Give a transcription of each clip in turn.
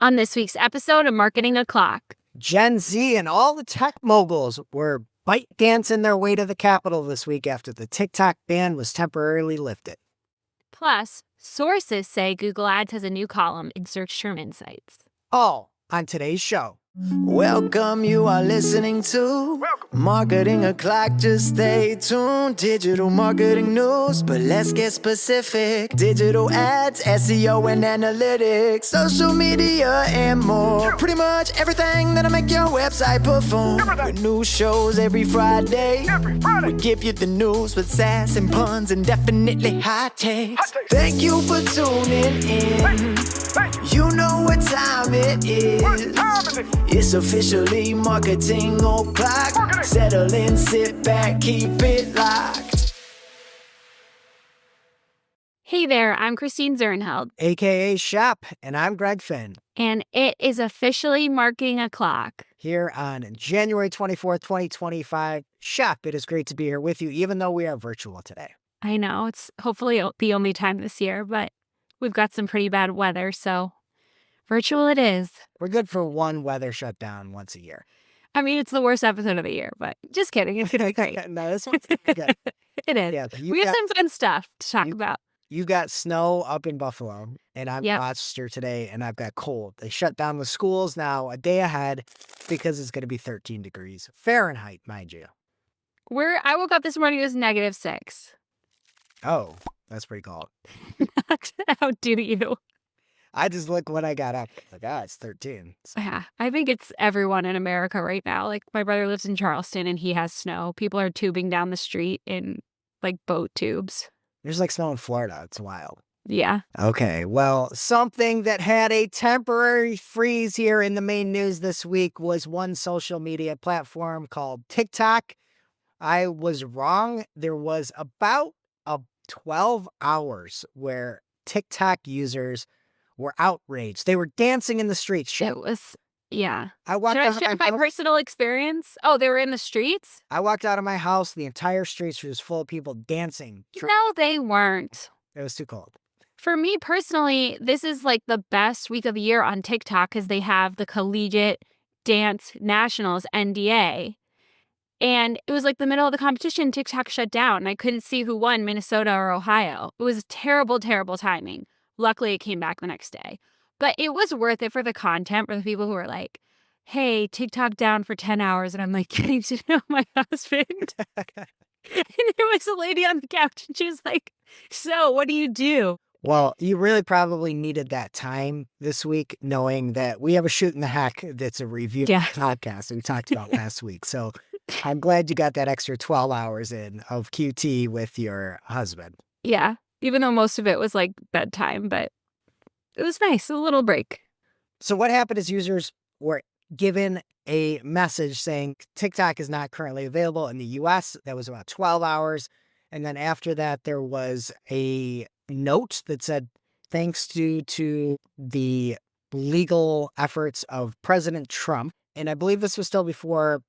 On this week's episode of Marketing O'Clock, Gen Z and all the tech moguls were bite dancing their way to the Capitol this week after the TikTok ban was temporarily lifted. plus sources say Google Ads has a new column in search term insights. All on today's show. Welcome, you are listening to Marketing O'Clock. Just stay tuned. Digital marketing news, but let's get specific. Digital ads, SEO and analytics, social media and more. Pretty much everything that'll make your website perform. With new shows every Friday. We give you the news with sass and puns and definitely hot takes. Thank you for tuning in. You know what time it is. It's officially Marketing O'Clock. Settle in, sit back, keep it locked. Hey there, I'm Christine Zernheld, AKA Shop, and I'm Greg Finn. and it is officially Marketing O'Clock. Here on January 24th, 2025. Shop, it is great to be here with you, even though we are virtual today. I know, it's hopefully the only time this year, but we've got some pretty bad weather, so virtual it is. We're good for one weather shutdown once a year. I mean, it's the worst episode of the year, but just kidding. It's great. No, this one's good. It is. Yeah, We have some fun stuff to talk about. You got snow up in Buffalo, and I'm in Yep. Rochester today, and I've got cold. They shut down the schools now a day ahead because it's going to be 13 degrees Fahrenheit, mind you. I woke up this morning, it was -6. Oh, that's pretty cold. How do you? I just looked when I got up. Like, it's 13. So, Yeah, I think it's everyone in America right now. Like, my brother lives in Charleston and he has snow. People are tubing down the street in like boat tubes. there's like snow in Florida. It's wild. Yeah. Okay, well, something that had a temporary freeze here in the main news this week was one social media platform called TikTok. I was wrong. There was about 12 hours where TikTok users were outraged. They were dancing in the streets. It was, yeah. I walked Should I out share of my my house. personal experience? Oh, they were in the streets? I walked out of my house. The entire streets were just full of people dancing. No, they weren't. It was too cold. For me personally, this is like the best week of the year on TikTok because they have the Collegiate Dance Nationals, NDA. And it was like the middle of the competition, TikTok shut down. And I couldn't see who won, Minnesota or Ohio. It was terrible, terrible timing. Luckily, it came back the next day. But it was worth it for the content, for the people who were like, hey, TikTok down for 10 hours. And I'm like, getting to know my husband. And there was a lady on the couch and she was like, so what do you do? Well, you really probably needed that time this week, knowing that we have a Shootin The Heck that's a review Yeah. podcast that we talked about last week. So I'm glad you got that extra 12 hours in of QT with your husband. Yeah, even though most of it was like bedtime, but it was nice, a little break. So what happened is users were given a message saying TikTok is not currently available in the US. That was about 12 hours. And then after that, there was a note that said, thanks to the legal efforts of President Trump. And I believe this was still before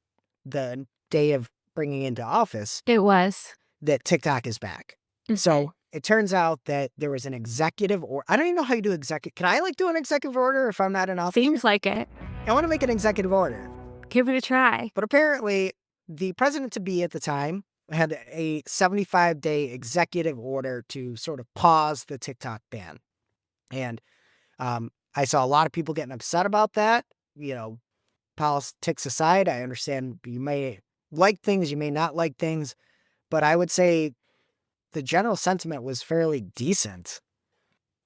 the day of bringing into office, It was. that TikTok is back. So it turns out that there was an executive or I don't even know how you do executive. Can I do an executive order if I'm not in office? Seems like it. I want to make an executive order. Give it a try. But apparently the president-to-be at the time had a 75-day executive order to sort of pause the TikTok ban. And I saw a lot of people getting upset about that. Politics aside, I understand you may like things, you may not like things, but I would say the general sentiment was fairly decent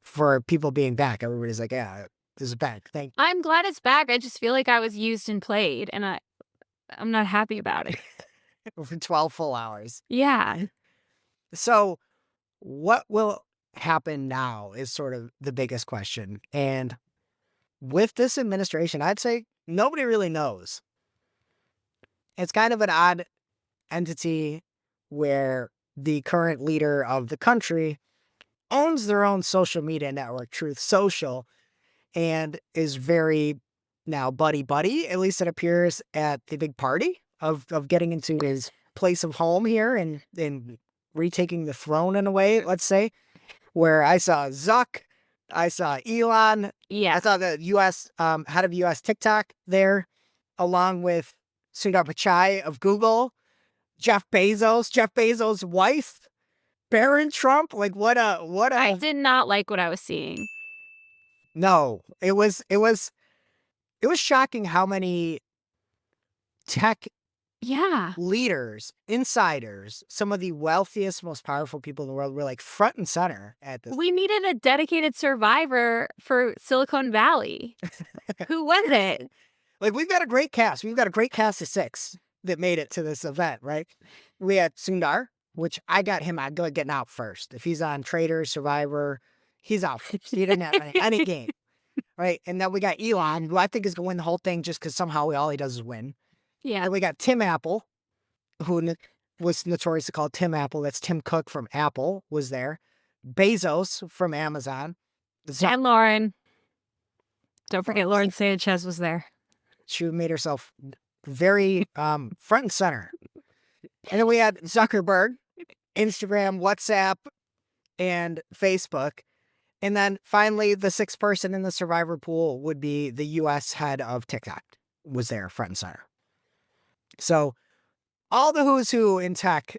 for people being back. Everybody's like, yeah, this is back. Thank you. I'm glad it's back. I just feel like I was used and played, and I'm not happy about it. For 12 full hours. Yeah. So what will happen now is sort of the biggest question. And with this administration, I'd say nobody really knows. It's kind of an odd entity where the current leader of the country owns their own social media network, Truth Social, and is very now buddy-buddy, at least it appears, at the big party of getting into his place of home here and retaking the throne in a way, let's say, where I saw Zuck I saw Elon. I Yeah. saw the U.S. Head of U.S. TikTok there, along with Sundar Pichai of Google, Jeff Bezos' wife, Barron Trump. Like I did not like what I was seeing. No, it was shocking how many tech Yeah. leaders, insiders, some of the wealthiest, most powerful people in the world were like front and center at this. We needed a dedicated survivor for Silicon Valley. Who was it? Like, we've got a great cast. We've got a great cast of 6 that made it to this event, right? We had Sundar, which I got him getting out first. If he's on Trader, Survivor, he's out first. He didn't have any game, right? And then we got Elon, who I think is going to win the whole thing just because somehow all he does is win. Yeah. And we got Tim Apple, who was notoriously called Tim Apple. That's Tim Cook from Apple was there. Bezos from Amazon. And Lauren. Don't forget Lauren Sanchez was there. She made herself very front and center. And then we had Zuckerberg, Instagram, WhatsApp, and Facebook. And then finally, the 6th person in the survivor pool would be the U.S. head of TikTok was there front and center. So all the who's who in tech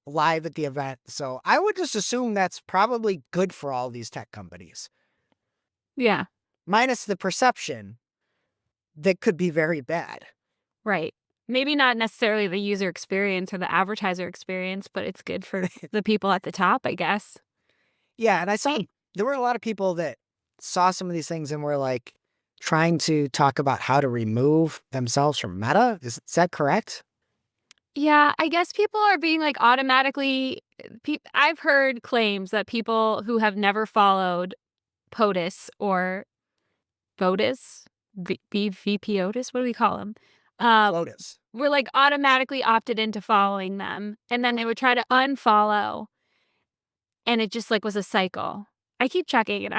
live at the event. So I would just assume that's probably good for all these tech companies. Yeah. Minus the perception that could be very bad. Right. Maybe not necessarily the user experience or the advertiser experience, but it's good for the people at the top, I guess. Yeah, and I saw there were a lot of people that saw some of these things and were like trying to talk about how to remove themselves from Meta. Is that correct? Yeah, I guess people are being like automatically. I've heard claims that people who have never followed POTUS or VOTUS, VP Otis, what do we call them? Lotus. Were like automatically opted into following them, and then they would try to unfollow, and it just like was a cycle. I keep checking, and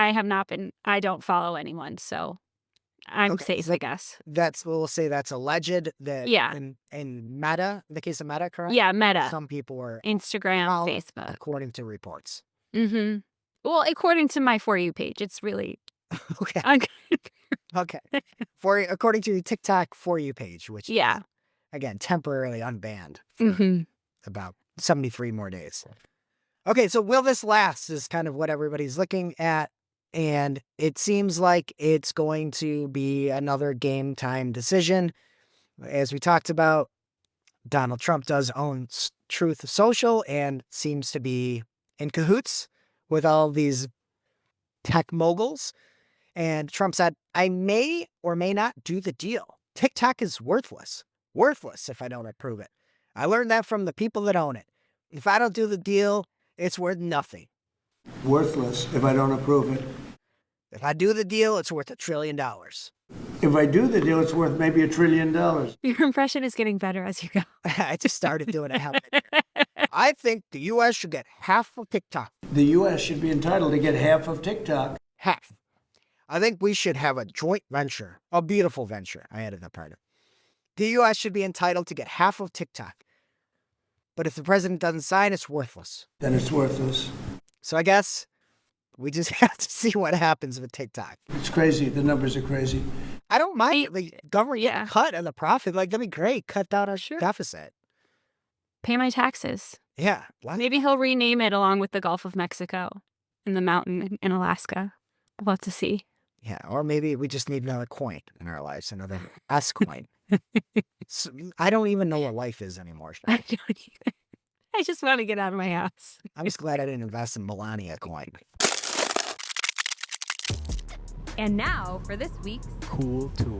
I don't follow anyone, so I'm safe, I guess. We'll say that's alleged that in Meta, in the case of Meta, correct? Yeah, Meta. Some people were Instagram, Facebook. According to reports. Mm-hmm. Well, according to my For You page, it's really okay. Okay. According to the TikTok For You page, which is, again, temporarily unbanned for about 73 more days. Okay, so will this last is kind of what everybody's looking at. And it seems like it's going to be another game time decision. As we talked about, Donald Trump does own Truth Social and seems to be in cahoots with all these tech moguls. And Trump said, I may or may not do the deal. TikTok is worthless. Worthless if I don't approve it. I learned that from the people that own it. If I don't do the deal, it's worth nothing. Worthless if I don't approve it. If I do the deal, it's worth $1 trillion. If I do the deal, it's worth maybe $1 trillion. Your impression is getting better as you go. I just started doing it. I think the U.S. should get half of TikTok. The U.S. should be entitled to get half of TikTok. Half. I think we should have a joint venture, a beautiful venture. I added that part. The U.S. should be entitled to get half of TikTok. But if the president doesn't sign, it's worthless. Then it's worthless. So I guess we just have to see what happens with TikTok. It's crazy. The numbers are crazy. I don't mind the government cut on the profit. Like, that'd be great. Cut down our deficit. Pay my taxes. Yeah. Maybe he'll rename it along with the Gulf of Mexico and the mountain in Alaska. We'll have to see. Yeah, or maybe we just need another coin in our lives, another S coin. So, I don't even know what life is anymore. I don't either. I just want to get out of my house. I'm just glad I didn't invest in Melania coin. And now for this week's Cool Tool.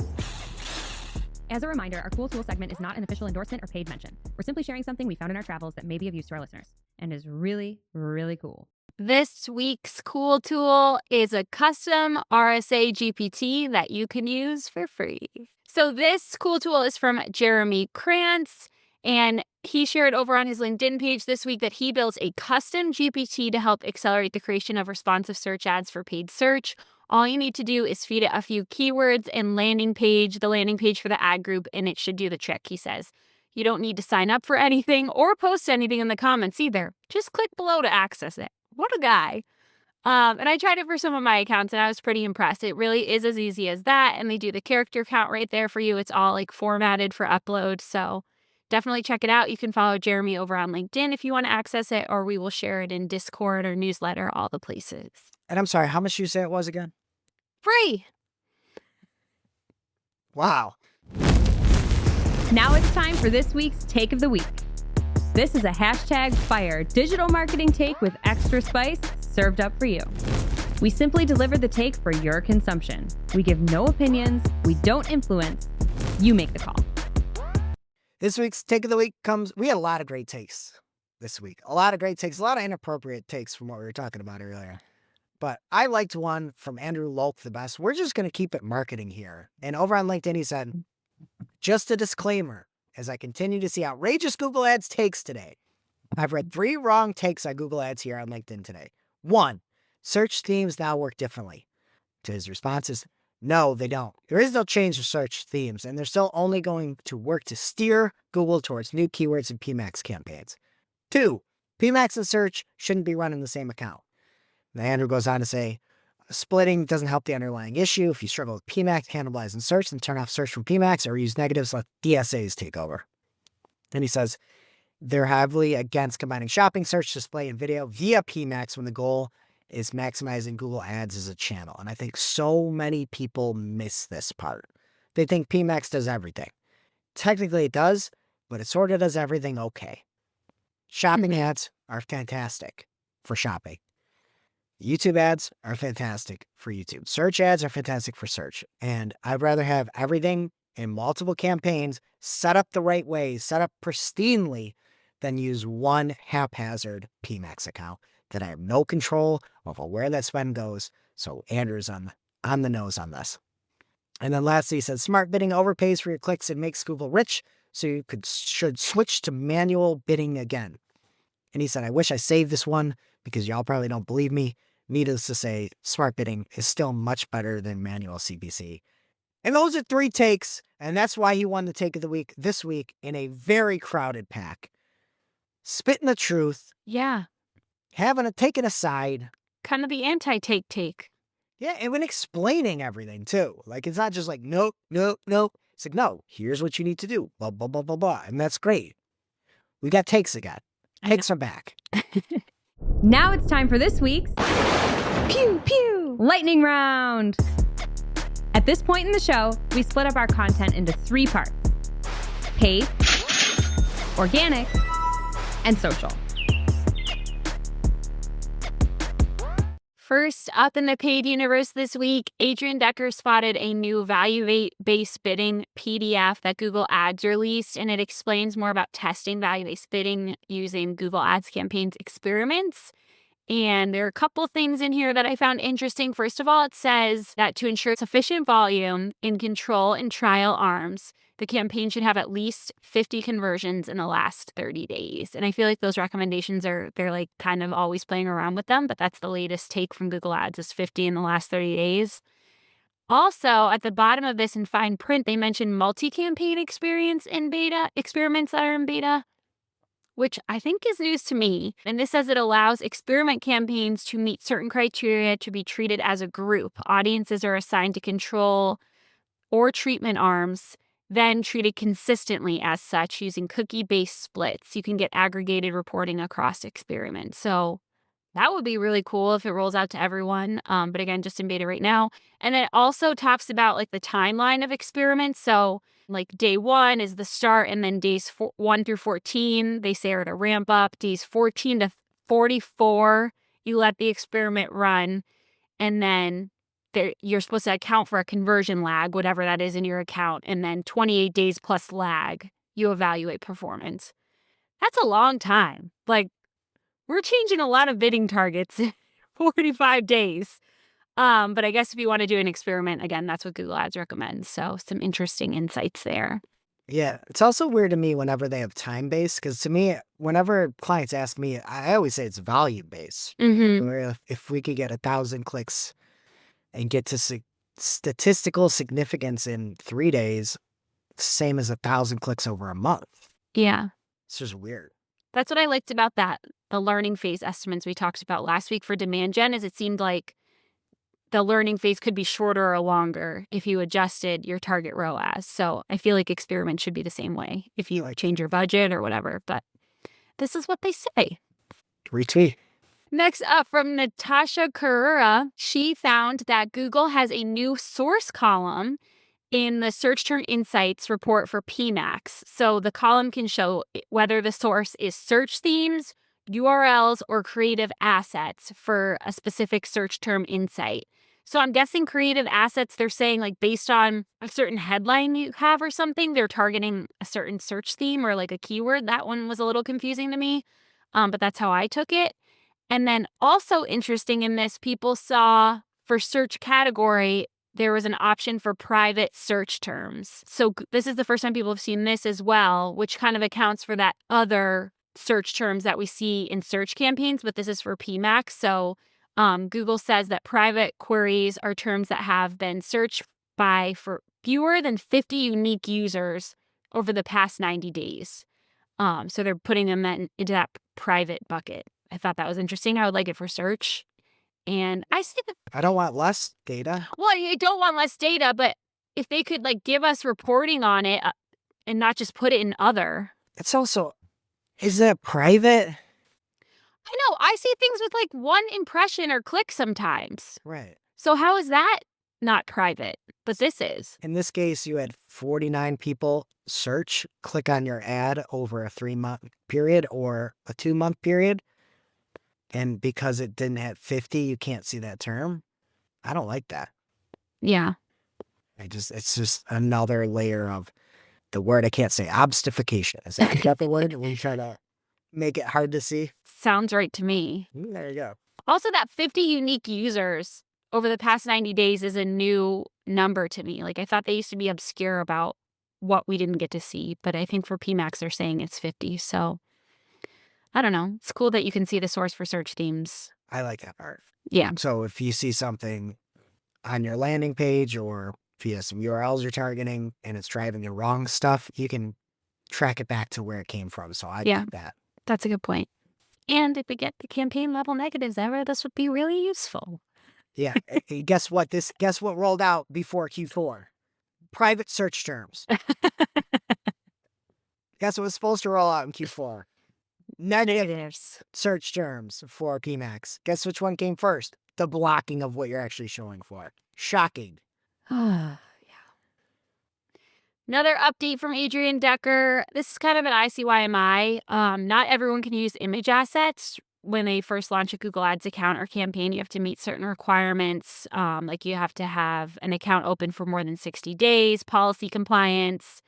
As a reminder, our Cool Tool segment is not an official endorsement or paid mention. We're simply sharing something we found in our travels that may be of use to our listeners and is really, really cool. This week's Cool Tool is a custom RSA GPT that you can use for free. So this Cool Tool is from Jeremy Krantz, and he shared over on his LinkedIn page this week that he built a custom GPT to help accelerate the creation of responsive search ads for paid search. All you need to do is feed it a few keywords and the landing page for the ad group, and it should do the trick, he says. You don't need to sign up for anything or post anything in the comments either. Just click below to access it. What a guy. And I tried it for some of my accounts and I was pretty impressed. It really is as easy as that. And they do the character count right there for you. It's all like formatted for upload. So definitely check it out. You can follow Jeremy over on LinkedIn if you want to access it, or we will share it in Discord or newsletter, all the places. And I'm sorry, how much did you say it was again? Free. Wow. Now it's time for this week's Take of the Week. This is a #fire digital marketing take with extra spice served up for you. We simply deliver the take for your consumption. We give no opinions. We don't influence. You make the call. This week's Take of the Week we had a lot of great takes this week. A lot of great takes, a lot of inappropriate takes from what we were talking about earlier. But I liked one from Andrew Lolk the best. We're just going to keep it marketing here. And over on LinkedIn, he said, just a disclaimer, as I continue to see outrageous Google Ads takes today, I've read 3 wrong takes on Google Ads here on LinkedIn today. 1, search themes now work differently. To his responses, no, they don't. There is no change to search themes, and they're still only going to work to steer Google towards new keywords and PMAX campaigns. 2, PMAX and search shouldn't be run in the same account. And Andrew goes on to say, splitting doesn't help the underlying issue. If you struggle with PMAX, cannibalize and search, then turn off search from PMAX or use negatives, let DSAs take over. Then he says, they're heavily against combining shopping, search, display, and video via PMAX when the goal is maximizing Google Ads as a channel. And I think so many people miss this part. They think PMAX does everything. Technically it does, but it sort of does everything okay. Shopping ads are fantastic for shopping. YouTube ads are fantastic for YouTube. Search ads are fantastic for search. And I'd rather have everything in multiple campaigns set up the right way, set up pristinely, than use one haphazard PMAX account that I have no control over where that spend goes. So Andrew's on the nose on this. And then lastly, he said, smart bidding overpays for your clicks and makes Google rich, so you should switch to manual bidding again. And he said, I wish I saved this one because y'all probably don't believe me. Needless to say, smart bidding is still much better than manual CPC. And those are 3 takes, and that's why he won the Take of the Week this week in a very crowded pack. Spitting the truth. Yeah. Taking a side. Kind of the anti-take. Yeah, and when explaining everything, too. Like, it's not just like, nope, nope, nope. It's like, no, here's what you need to do. Blah, blah, blah, blah, blah. And that's great. We got takes again. Takes are back. Now it's time for this week's Pew Pew Lightning Round. At this point in the show, we split up our content into 3 parts: paid, organic, and social. First up in the paid universe this week, Adrian Decker spotted a new value-based bidding PDF that Google Ads released, and it explains more about testing value-based bidding using Google Ads campaigns experiments. And there are a couple things in here that I found interesting. First of all, it says that to ensure sufficient volume in control and trial arms, the campaign should have at least 50 conversions in the last 30 days. And I feel like those recommendations they're like kind of always playing around with them, but that's the latest take from Google Ads is 50 in the last 30 days. Also, at the bottom of this in fine print, they mentioned multi-campaign experiments that are in beta, which I think is news to me. And this says it allows experiment campaigns to meet certain criteria to be treated as a group. Audiences are assigned to control or treatment arms, then treated consistently as such using cookie-based splits. You can get aggregated reporting across experiments. So that would be really cool if it rolls out to everyone. But again, just in beta right now. And it also talks about like the timeline of experiments. So like day 1 is the start, and then days 1 through 14, they say are the ramp up. Days 14 to 44, you let the experiment run. And then you're supposed to account for a conversion lag, whatever that is in your account. And then 28 days plus lag, you evaluate performance. That's a long time. Like, we're changing a lot of bidding targets in 45 days. But I guess if you want to do an experiment, again, that's what Google Ads recommends. So some interesting insights there. Yeah, it's also weird to me whenever they have time-based, because to me, whenever clients ask me, I always say it's volume-based. Where if we could get 1,000 clicks and get to statistical significance in 3 days, same as 1,000 clicks over a month. Yeah. It's just weird. That's what I liked about the learning phase estimates we talked about last week for demand gen is it seemed like the learning phase could be shorter or longer if you adjusted your target ROAS. So I feel like experiments should be the same way if you change your budget or whatever. But this is what they say. Retweet. Next up from Natasha Carrera, she found that Google has a new source column in the Search Term Insights report for PMAX. So the column can show whether the source is search themes, URLs, or creative assets for a specific search term insight. So I'm guessing creative assets, they're saying like based on a certain headline you have or something, they're targeting a certain search theme or like a keyword. That one was a little confusing to me, but that's how I took it. And then also interesting in this, people saw for search category, there was an option for private search terms. So this is the first time people have seen this as well, which kind of accounts for that other search terms that we see in search campaigns, but this is for PMAX. So Google says that private queries are terms that have been searched by for fewer than 50 unique users over the past 90 days. So they're putting them into that private bucket. I thought that was interesting. I would like it for search. And I see that. I don't want less data. Well, you don't want less data, but if they could like give us reporting on it and not just put it in other. It's also, is that private? I know. I see things with like one impression or click sometimes. Right. So how is that not private? But this is. In this case, you had 49 people click on your ad over a 3-month period or a 2-month period. And because it didn't have 50, you can't see that term. I don't like that. Yeah. It's just another layer of the word I can't say, obstification. Is that the word? We try to make it hard to see. Sounds right to me. There you go. Also, that 50 unique users over the past 90 days is a new number to me. Like I thought they used to be obscure about what we didn't get to see, but I think for PMAX they're saying it's 50. So I don't know. It's cool that you can see the source for search themes. I like that part. Yeah. So if you see something on your landing page or if you have some URLs you're targeting and it's driving the wrong stuff, you can track it back to where it came from. So I like that. That's a good point. And if we get the campaign level negatives ever, this would be really useful. Yeah. Guess what? Guess what rolled out before Q4? Private search terms. Guess what was supposed to roll out in Q4? Negatives search terms for PMAX. Guess which one came first? The blocking of what you're actually showing for. Shocking. Yeah. Another update from Adrian Decker. This is kind of an ICYMI. Not everyone can use image assets when they first launch a Google Ads account or campaign. You have to meet certain requirements. Like you have to have an account open for more than 60 days, policy compliance,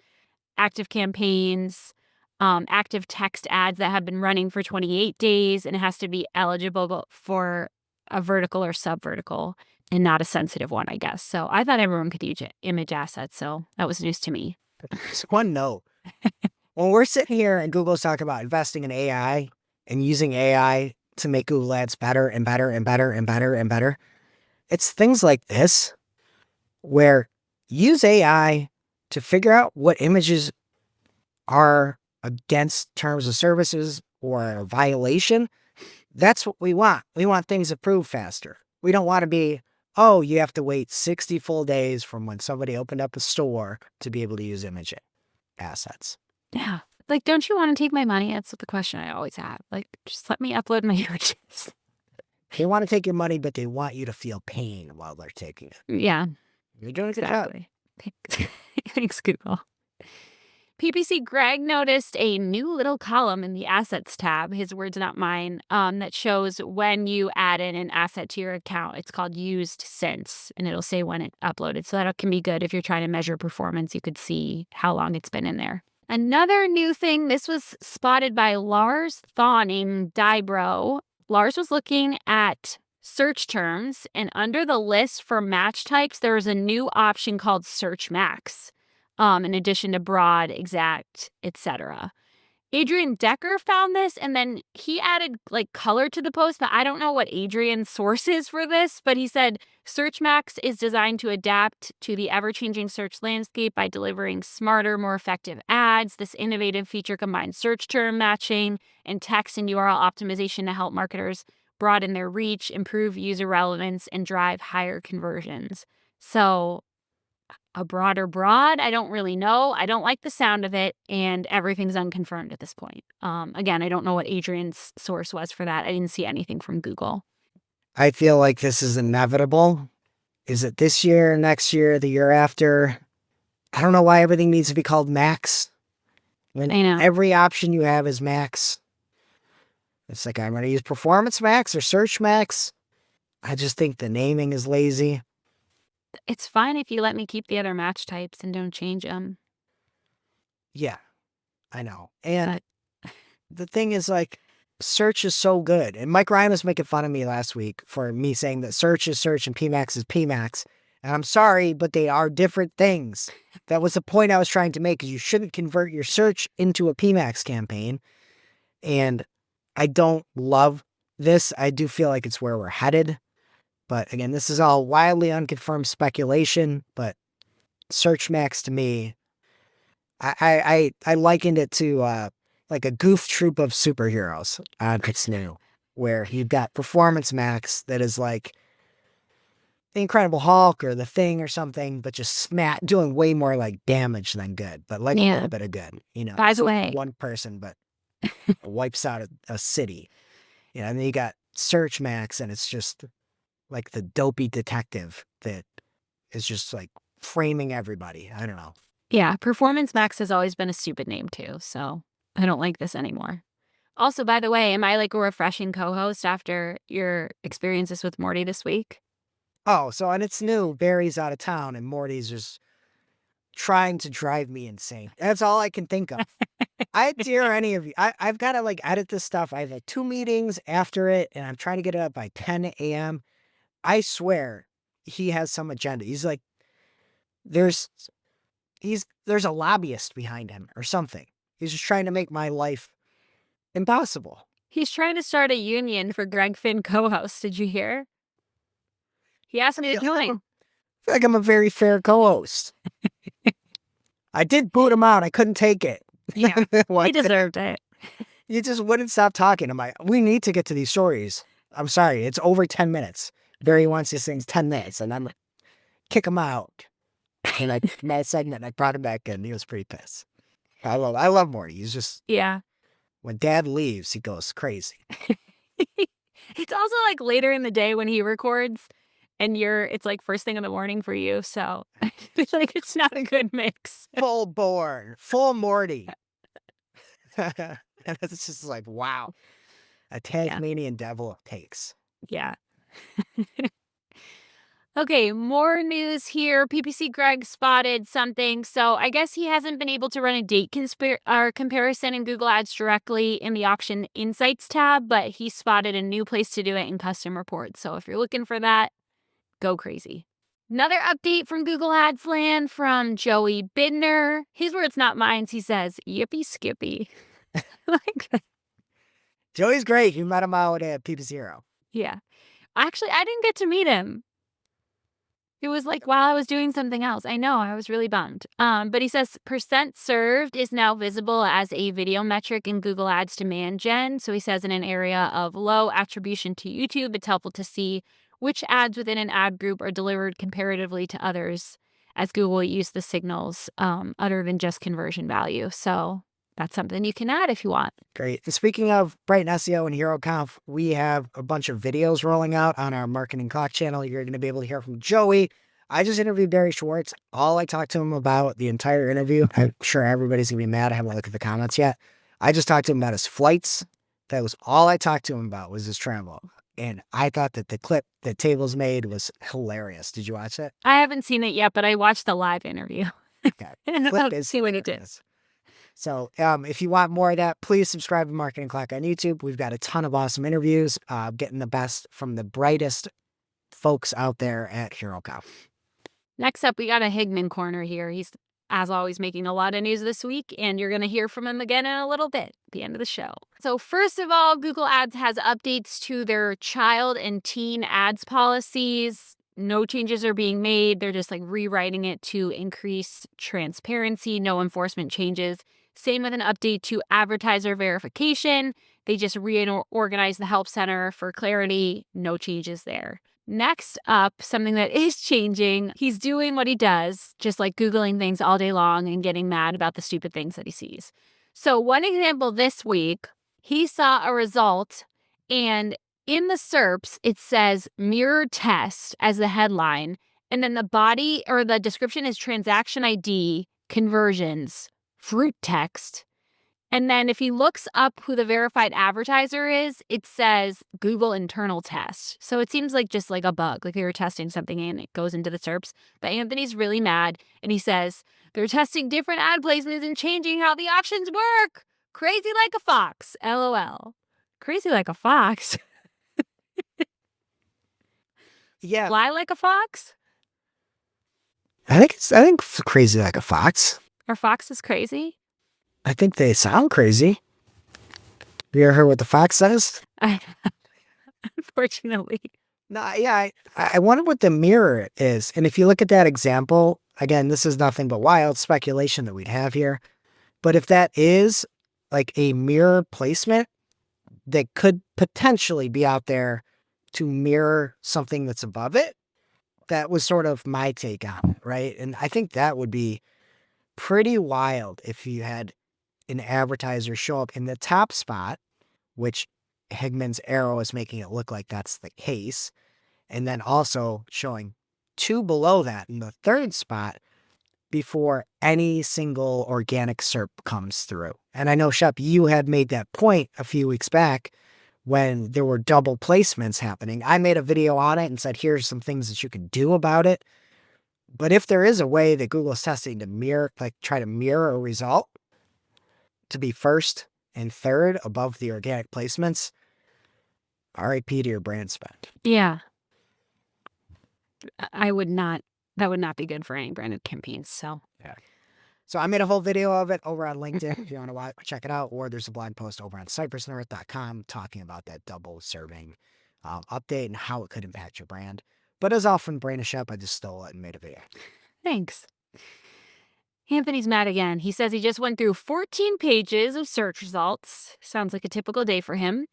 active campaigns, active text ads that have been running for 28 days, and it has to be eligible for a vertical or sub-vertical and not a sensitive one, I guess. So I thought everyone could use image assets, so that was news to me. One note. When we're sitting here and Google's talking about investing in AI and using AI to make Google Ads better and better and better and better and better, it's things like this where use AI to figure out what images are against terms of services or a violation. That's what we want. We want things approved faster. We don't want to be, oh, you have to wait 60 full days from when somebody opened up a store to be able to use image assets. Yeah. Like, don't you want to take my money? That's the question I always have. Like, just let me upload my images. They want to take your money, but they want you to feel pain while they're taking it. Yeah. You're doing a good Exactly. Thanks, Google. PPC Greg noticed a new little column in the Assets tab, his words, not mine, that shows when you add in an asset to your account. It's called Used Since, and it'll say when it uploaded. So that can be good if you're trying to measure performance. You could see how long it's been in there. Another new thing, this was spotted by Lars Thon in Dybro. Lars was looking at search terms, and under the list for match types, there was a new option called Search Max. In addition to broad, exact, etc. Adrian Decker found this, and then he added like color to the post, but I don't know what Adrian's source is for this, but he said Search Max is designed to adapt to the ever-changing search landscape by delivering smarter, more effective ads. This innovative feature combines search term matching and text and URL optimization to help marketers broaden their reach, improve user relevance, and drive higher conversions. So a broad, I don't really know. I don't like the sound of it, and everything's unconfirmed at this point. Again, I don't know what Adrian's source was for that. I didn't see anything from Google. I feel like this is inevitable. Is it this year, next year, the year after? I don't know why everything needs to be called Max. When I know. every option you have is Max. It's like, I'm going to use Performance Max or Search Max. I just think the naming is lazy. It's fine if you let me keep the other match types and don't change them. Yeah, I know. And the thing is, like, search is so good. And Mike Ryan was making fun of me last week for me saying that search is search and PMAX is PMAX. And I'm sorry, but they are different things. That was the point I was trying to make, is you shouldn't convert your search into a PMAX campaign. And I don't love this. I do feel like it's where we're headed. But again, this is all wildly unconfirmed speculation. But Search Max, to me, I likened it to like a goof troop of superheroes on It's New, where you've got Performance Max that is like the Incredible Hulk or the Thing or something, but just doing way more like damage than good, but like a little bit of good, you know. By the way, one person, but wipes out a city. You know, and then you got Search Max, and it's just like the dopey detective that is just like framing everybody. I don't know. yeah, Performance Max has always been a stupid name too, so I don't like this anymore. Also, by the way, am I like a refreshing co-host after your experiences with Morty this week? Oh, so and It's New, Barry's out of town, and Morty's just trying to drive me insane. That's all I can think of. I dare any of you. I've got to like edit this stuff. I have like 2 meetings after it, and I'm trying to get it up by 10 a.m. I swear he has some agenda. He's like, there's a lobbyist behind him or something. He's just trying to make my life impossible. He's trying to start a union for Greg Finn co-hosts. Did you hear? He asked me to join. I feel like I'm a very fair co-host. I did boot him out. I couldn't take it. Yeah, he deserved it. You just wouldn't stop talking. We need to get to these stories. I'm sorry. It's over 10 minutes. Barry wants these things 10 minutes, and I'm like, kick him out. And that segment, I brought him back in. He was pretty pissed. I love Morty. He's just, Yeah. when Dad leaves, he goes crazy. It's also like later in the day when he records, and it's like first thing in the morning for you. So it's like, it's not a good mix. Full bore, full Morty. And it's just like, wow. A Tasmanian devil takes. Yeah. Okay, more news here. PPC Greg spotted something. So I guess he hasn't been able to run a date comparison in Google Ads directly in the Auction Insights tab, but he spotted a new place to do it in Custom Reports. So if you're looking for that, go crazy. Another update from Google Ads land from Joey Bidner. His words, not mine. He says, yippee skippy. Like that. Joey's great. You met him out at PPC Hero. Yeah. Actually, I didn't get to meet him. It was like while I was doing something else. I know, I was really bummed. But he says percent served is now visible as a video metric in Google Ads demand gen. So he says in an area of low attribution to YouTube, it's helpful to see which ads within an ad group are delivered comparatively to others, as Google will use the signals other than just conversion value. So that's something you can add if you want. Great. And speaking of Brighton SEO and HeroConf, we have a bunch of videos rolling out on our Marketing Clock channel. You're going to be able to hear from Joey. I just interviewed Barry Schwartz. All I talked to him about the entire interview, I'm sure everybody's going to be mad. I haven't looked at the comments yet. I just talked to him about his flights. That was all I talked to him about, was his travel. And I thought that the clip that Tables made was hilarious. Did you watch it? I haven't seen it yet, but I watched the live interview. Okay. I'll see what it did. So if you want more of that, please subscribe to Marketing Clock on YouTube. We've got a ton of awesome interviews, getting the best from the brightest folks out there at HeroConf. Next up, we got a Higman corner here. He's, as always, making a lot of news this week, and you're going to hear from him again in a little bit at the end of the show. So first of all, Google Ads has updates to their child and teen ads policies. no changes are being made. They're just like rewriting it to increase transparency, no enforcement changes. Same with an update to advertiser verification. They just reorganized the help center for clarity, no changes there. Next up, something that is changing, he's doing what he does, just like Googling things all day long and getting mad about the stupid things that he sees. So one example this week, he saw a result and in the SERPs, it says mirror test as the headline. And then the body or the description is transaction ID, conversions, fruit text. And then if he looks up who the verified advertiser is, it says Google internal test. So it seems like just like a bug, like they were testing something and it goes into the SERPs. But Anthony's really mad and he says, they're testing different ad placements and changing how the options work. Crazy like a fox, LOL. Crazy like a fox? Yeah. Fly like a fox? I think it's crazy like a fox. Or fox is crazy? I think they sound crazy. You ever heard what the fox says? Unfortunately. No, yeah, I wonder what the mirror is. And if you look at that example, again, this is nothing but wild speculation that we'd have here. But if that is like a mirror placement that could potentially be out there to mirror something that's above it, that was sort of my take on it, right? And I think that would be pretty wild if you had an advertiser show up in the top spot, which Higman's arrow is making it look like that's the case, and then also showing 2 below that in the third spot before any single organic SERP comes through. And I know, Shep, you had made that point a few weeks back when there were double placements happening. I made a video on it and said, here's some things that you can do about it. But if there is a way that Google is testing to mirror, like try to mirror a result to be first and third above the organic placements, RIP to your brand spend. Yeah. That would not be good for any branded campaigns. So yeah. So I made a whole video of it over on LinkedIn if you want to check it out, or there's a blog post over on cypressnorth.com talking about that double serving update and how it could impact your brand. But as often, Brain of Shep, I just stole it and made a video. Thanks. Anthony's mad again. He says he just went through 14 pages of search results. Sounds like a typical day for him.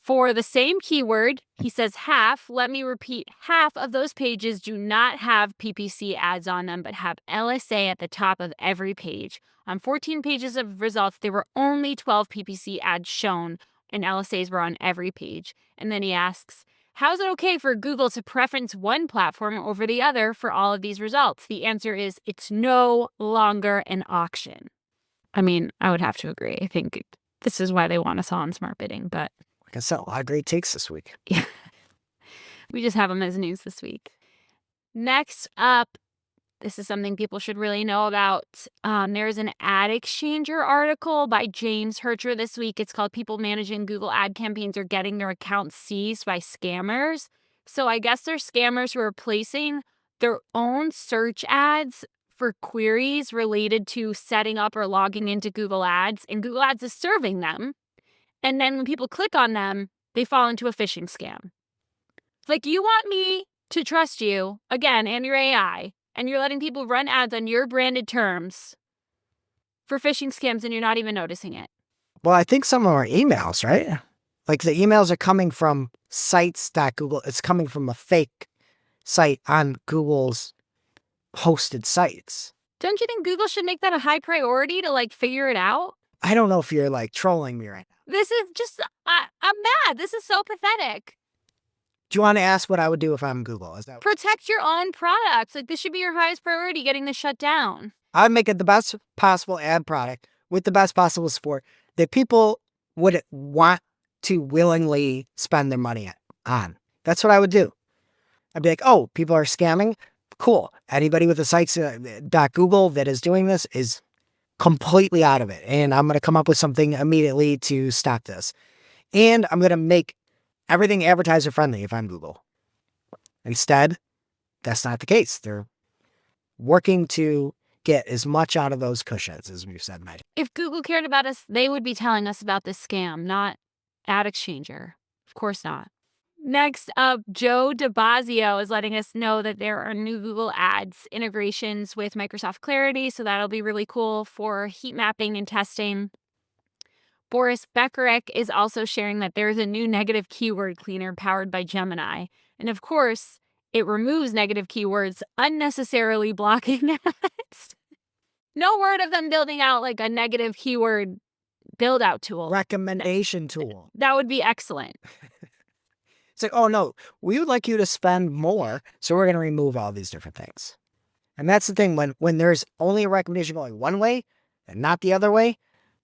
For the same keyword, he says half, let me repeat, half of those pages do not have PPC ads on them, but have LSA at the top of every page. On 14 pages of results, there were only 12 PPC ads shown, and LSAs were on every page. And then he asks, how is it okay for Google to preference one platform over the other for all of these results? The answer is it's no longer an auction. I mean, I would have to agree. I think this is why they want us all on smart bidding, but like I said, a lot of great takes this week. Yeah. We just have them as news this week. Next up, this is something people should really know about. There's an ad exchanger article by James Hercher this week. It's called People Managing Google Ad Campaigns Are Getting Their Accounts Seized by Scammers. So I guess they're scammers who are placing their own search ads for queries related to setting up or logging into Google Ads, and Google Ads is serving them. And then when people click on them, they fall into a phishing scam. Like, you want me to trust you, again, and your AI, and you're letting people run ads on your branded terms for phishing scams and you're not even noticing it. Well, I think some of our emails, right? Like the emails are coming from sites.google. It's coming from a fake site on Google's hosted sites. Don't you think Google should make that a high priority to like figure it out? I don't know if you're like trolling me right now. This is just, I'm mad. This is so pathetic. Do you want to ask what I would do if I'm Google? Is that Protect your own products. Like, this should be your highest priority, getting this shut down. I'd make it the best possible ad product with the best possible support that people would want to willingly spend their money on. That's what I would do. I'd be like, oh, people are scamming? Cool. Anybody with a sites.google that is doing this is completely out of it. And I'm going to come up with something immediately to stop this. And I'm going to make everything advertiser friendly if I'm Google. Instead, that's not the case. They're working to get as much out of those cushions as we've said. If Google cared about us, they would be telling us about this scam, not ad exchanger. Of course not. Next up, Joe DeBazio is letting us know that there are new Google Ads integrations with Microsoft Clarity, so that'll be really cool for heat mapping and testing. Boris Beckerick is also sharing that there's a new negative keyword cleaner powered by Gemini. And of course, it removes negative keywords, unnecessarily blocking ads. No word of them building out like a negative keyword build out tool. Recommendation tool. That would be excellent. It's like, oh no, we would like you to spend more, so we're going to remove all these different things. And that's the thing, when there's only a recommendation going one way and not the other way,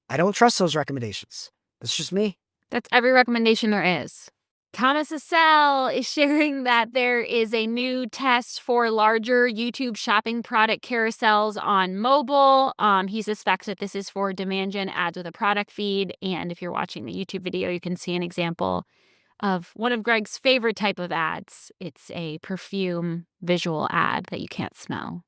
I don't trust those recommendations. That's just me. That's every recommendation there is. Thomas Assel is sharing that there is a new test for larger YouTube shopping product carousels on mobile. He suspects that this is for demand gen ads with a product feed. And if you're watching the YouTube video, you can see an example of one of Greg's favorite type of ads. It's a perfume visual ad that you can't smell,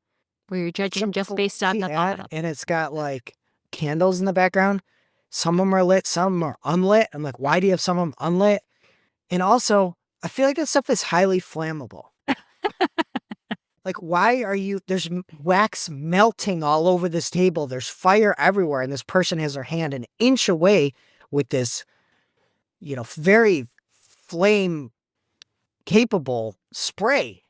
where you're judging just based on the ad, thought. and it's got like candles in the background. Some of them are lit, some of them are unlit. I'm like, why do you have some of them unlit? And also, I feel like that stuff is highly flammable. Like, why are you, there's wax melting all over this table. There's fire everywhere. And this person has their hand an inch away with this, very flame capable spray.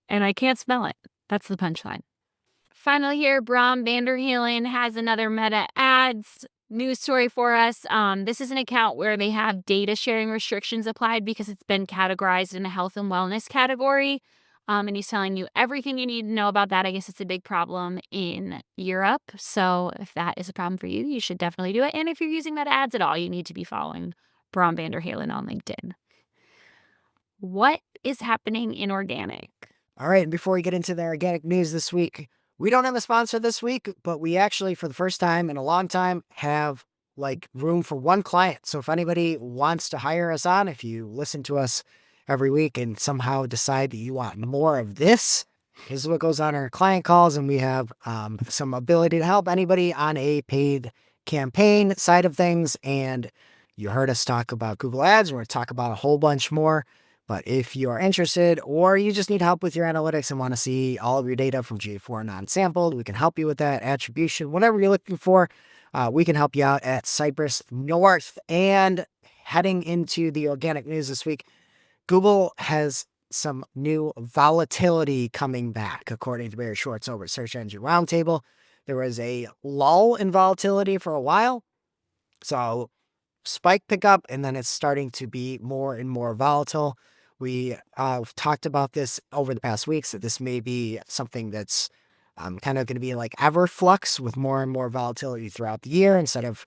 And I can't smell it. That's the punchline. Finally here, Bram Vanderhelen has another Meta Ads news story for us. This is an account where they have data sharing restrictions applied because it's been categorized in a health and wellness category. And he's telling you everything you need to know about that. I guess it's a big problem in Europe. So if that is a problem for you, you should definitely do it. And if you're using Meta Ads at all, you need to be following Bram Vanderhelen on LinkedIn. What is happening in organic? All right, and before we get into the organic news this week, we don't have a sponsor this week, but we actually, for the first time in a long time, have room for one client. So if anybody wants to hire us on, if you listen to us every week and somehow decide that you want more of this, this is what goes on our client calls, and we have some ability to help anybody on a paid campaign side of things. And you heard us talk about Google Ads. We're going to talk about a whole bunch more. But if you are interested, or you just need help with your analytics and want to see all of your data from GA4 non-sampled, we can help you with that. Attribution, whatever you're looking for, we can help you out at Cypress North. And heading into the organic news this week, Google has some new volatility coming back, according to Barry Schwartz over at Search Engine Roundtable. There was a lull in volatility for a while. So spike pickup, and then it's starting to be more and more volatile. We talked about this over the past weeks, that this may be something that's kind of going to be like Everflux, with more and more volatility throughout the year, instead of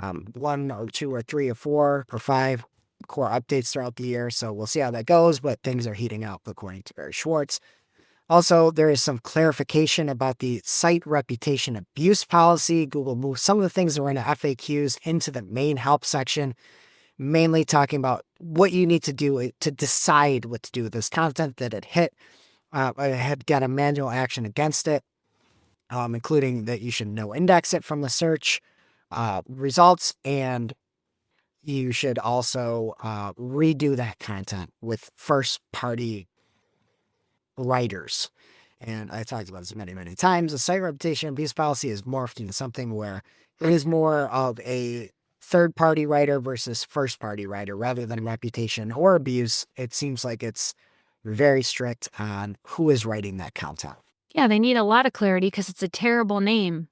1 or 2 or 3 or 4 or 5 core updates throughout the year. So we'll see how that goes, but things are heating up, according to Barry Schwartz. Also, there is some clarification about the site reputation abuse policy. Google moved some of the things that were in the FAQs into the main help section, mainly talking about what you need to do to decide what to do with this content that it hit. I had got a manual action against it, including that you should no index it from the search results, and you should also redo that content with first-party writers. And I talked about this many, many times. The site reputation abuse policy is morphed into something where it is more of a third-party writer versus first-party writer, rather than reputation or abuse. It seems like it's very strict on who is writing that content. Yeah, they need a lot of clarity because it's a terrible name.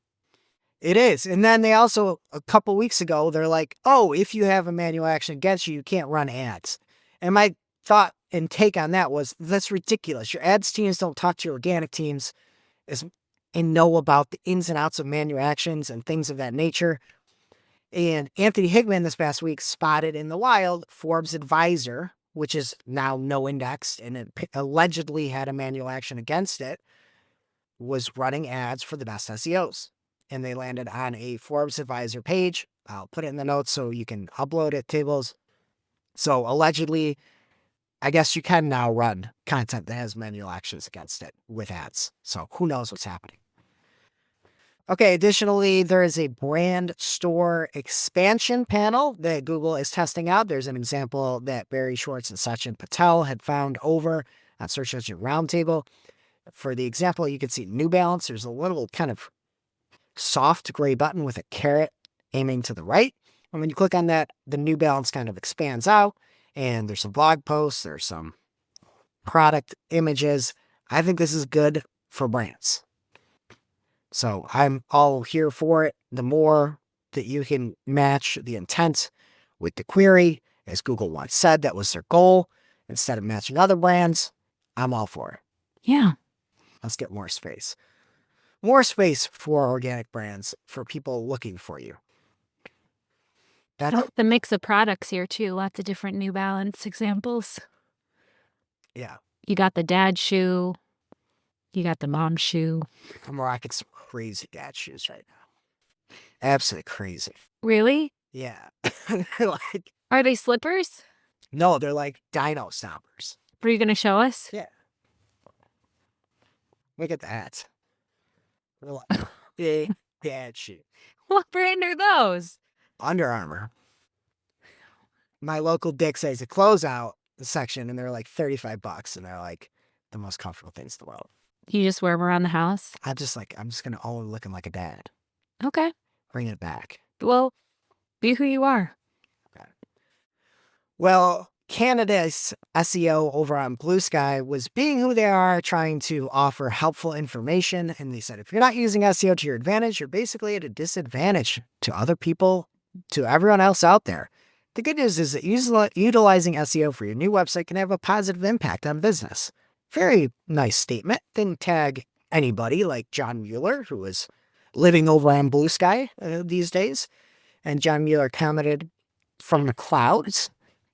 It is. And then they also, a couple weeks ago, they're like, oh, if you have a manual action against you, you can't run ads. And my thought and take on that was, that's ridiculous. Your ads teams don't talk to your organic teams and know about the ins and outs of manual actions and things of that nature. And Anthony Hickman this past week spotted in the wild Forbes Advisor, which is now no indexed and it allegedly had a manual action against it, was running ads for the best SEOs. And they landed on a Forbes Advisor page. I'll put it in the notes so you can upload it, tables. So allegedly, I guess you can now run content that has manual actions against it with ads. So who knows what's happening. Okay, additionally, there is a brand store expansion panel that Google is testing out. There's an example that Barry Schwartz and Sachin Patel had found over on Search Engine Roundtable. For the example, you can see New Balance. There's a little kind of soft gray button with a caret aiming to the right. And when you click on that, the New Balance kind of expands out, and there's some blog posts, there's some product images. I think this is good for brands. So I'm all here for it. The more that you can match the intent with the query, as Google once said, that was their goal, instead of matching other brands, I'm all for it. Yeah. Let's get more space. More space for organic brands, for people looking for you. The mix of products here too. Lots of different New Balance examples. Yeah. You got the dad shoe. You got the mom shoe. I'm rocking some crazy dad shoes right now. Absolutely crazy. Really? Yeah. They're like, Are they slippers? no, they're like dino stompers. Were you going to show us? Yeah. Look at that. They're like big dad shoe. What brand are those? Under Armour. My local Dick's has a closeout section, and they're like $35, and they're like the most comfortable things in the world. You just wear them around the house? I'm just gonna always looking like a dad. Okay. Bring it back. Well, be who you are. Okay. Well, Canada's SEO over on Blue Sky was being who they are, trying to offer helpful information. And they said, if you're not using SEO to your advantage, you're basically at a disadvantage to other people, to everyone else out there. The good news is that utilizing SEO for your new website can have a positive impact on business. Very nice statement. Didn't tag anybody like John Mueller, who is living over on Blue Sky these days. And John Mueller commented from the clouds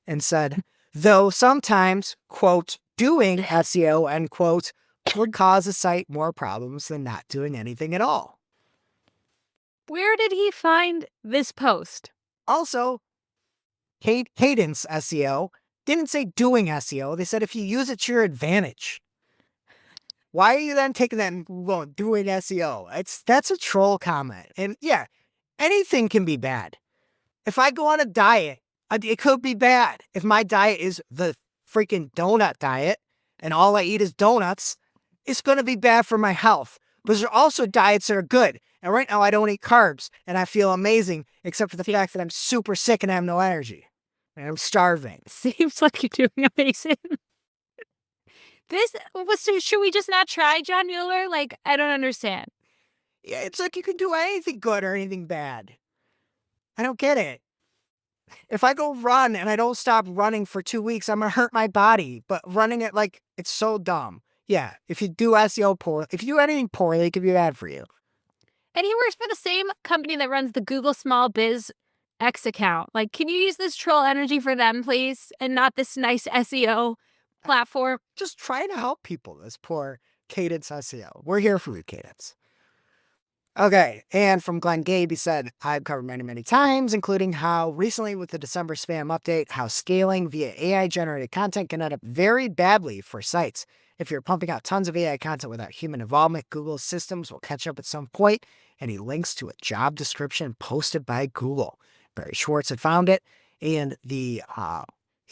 and said, though sometimes, quote, doing SEO, end quote, would cause a site more problems than not doing anything at all. Where did he find this post? Also, Cadence SEO didn't say doing SEO. They said if you use it to your advantage. Why are you then taking that and going, doing SEO? That's a troll comment. And yeah, anything can be bad. If I go on a diet, it could be bad. If my diet is the freaking donut diet and all I eat is donuts, it's going to be bad for my health. But there are also diets that are good. And right now I don't eat carbs and I feel amazing, except for the fact that I'm super sick and I have no energy. And I'm starving. Seems like you're doing amazing. Should we just not try John Mueller? Like, I don't understand. Yeah, it's like you can do anything good or anything bad. I don't get it. If I go run and I don't stop running for 2 weeks, I'm going to hurt my body. But running it, like, it's so dumb. Yeah, if you do SEO poorly, if you do anything poorly, it could be bad for you. And he works for the same company that runs the Google Small Biz X account. Like, can you use this troll energy for them, please? And not this nice SEO platform? Just try to help people, this poor Cadence SEO. We're here for you, Cadence. Okay, and from Glenn Gabe, he said, I've covered many times, including how recently with the December spam update, how scaling via AI-generated content can end up very badly for sites. If you're pumping out tons of AI content without human involvement, Google's systems will catch up at some point, and he links to a job description posted by Google. Barry Schwartz had found it, and the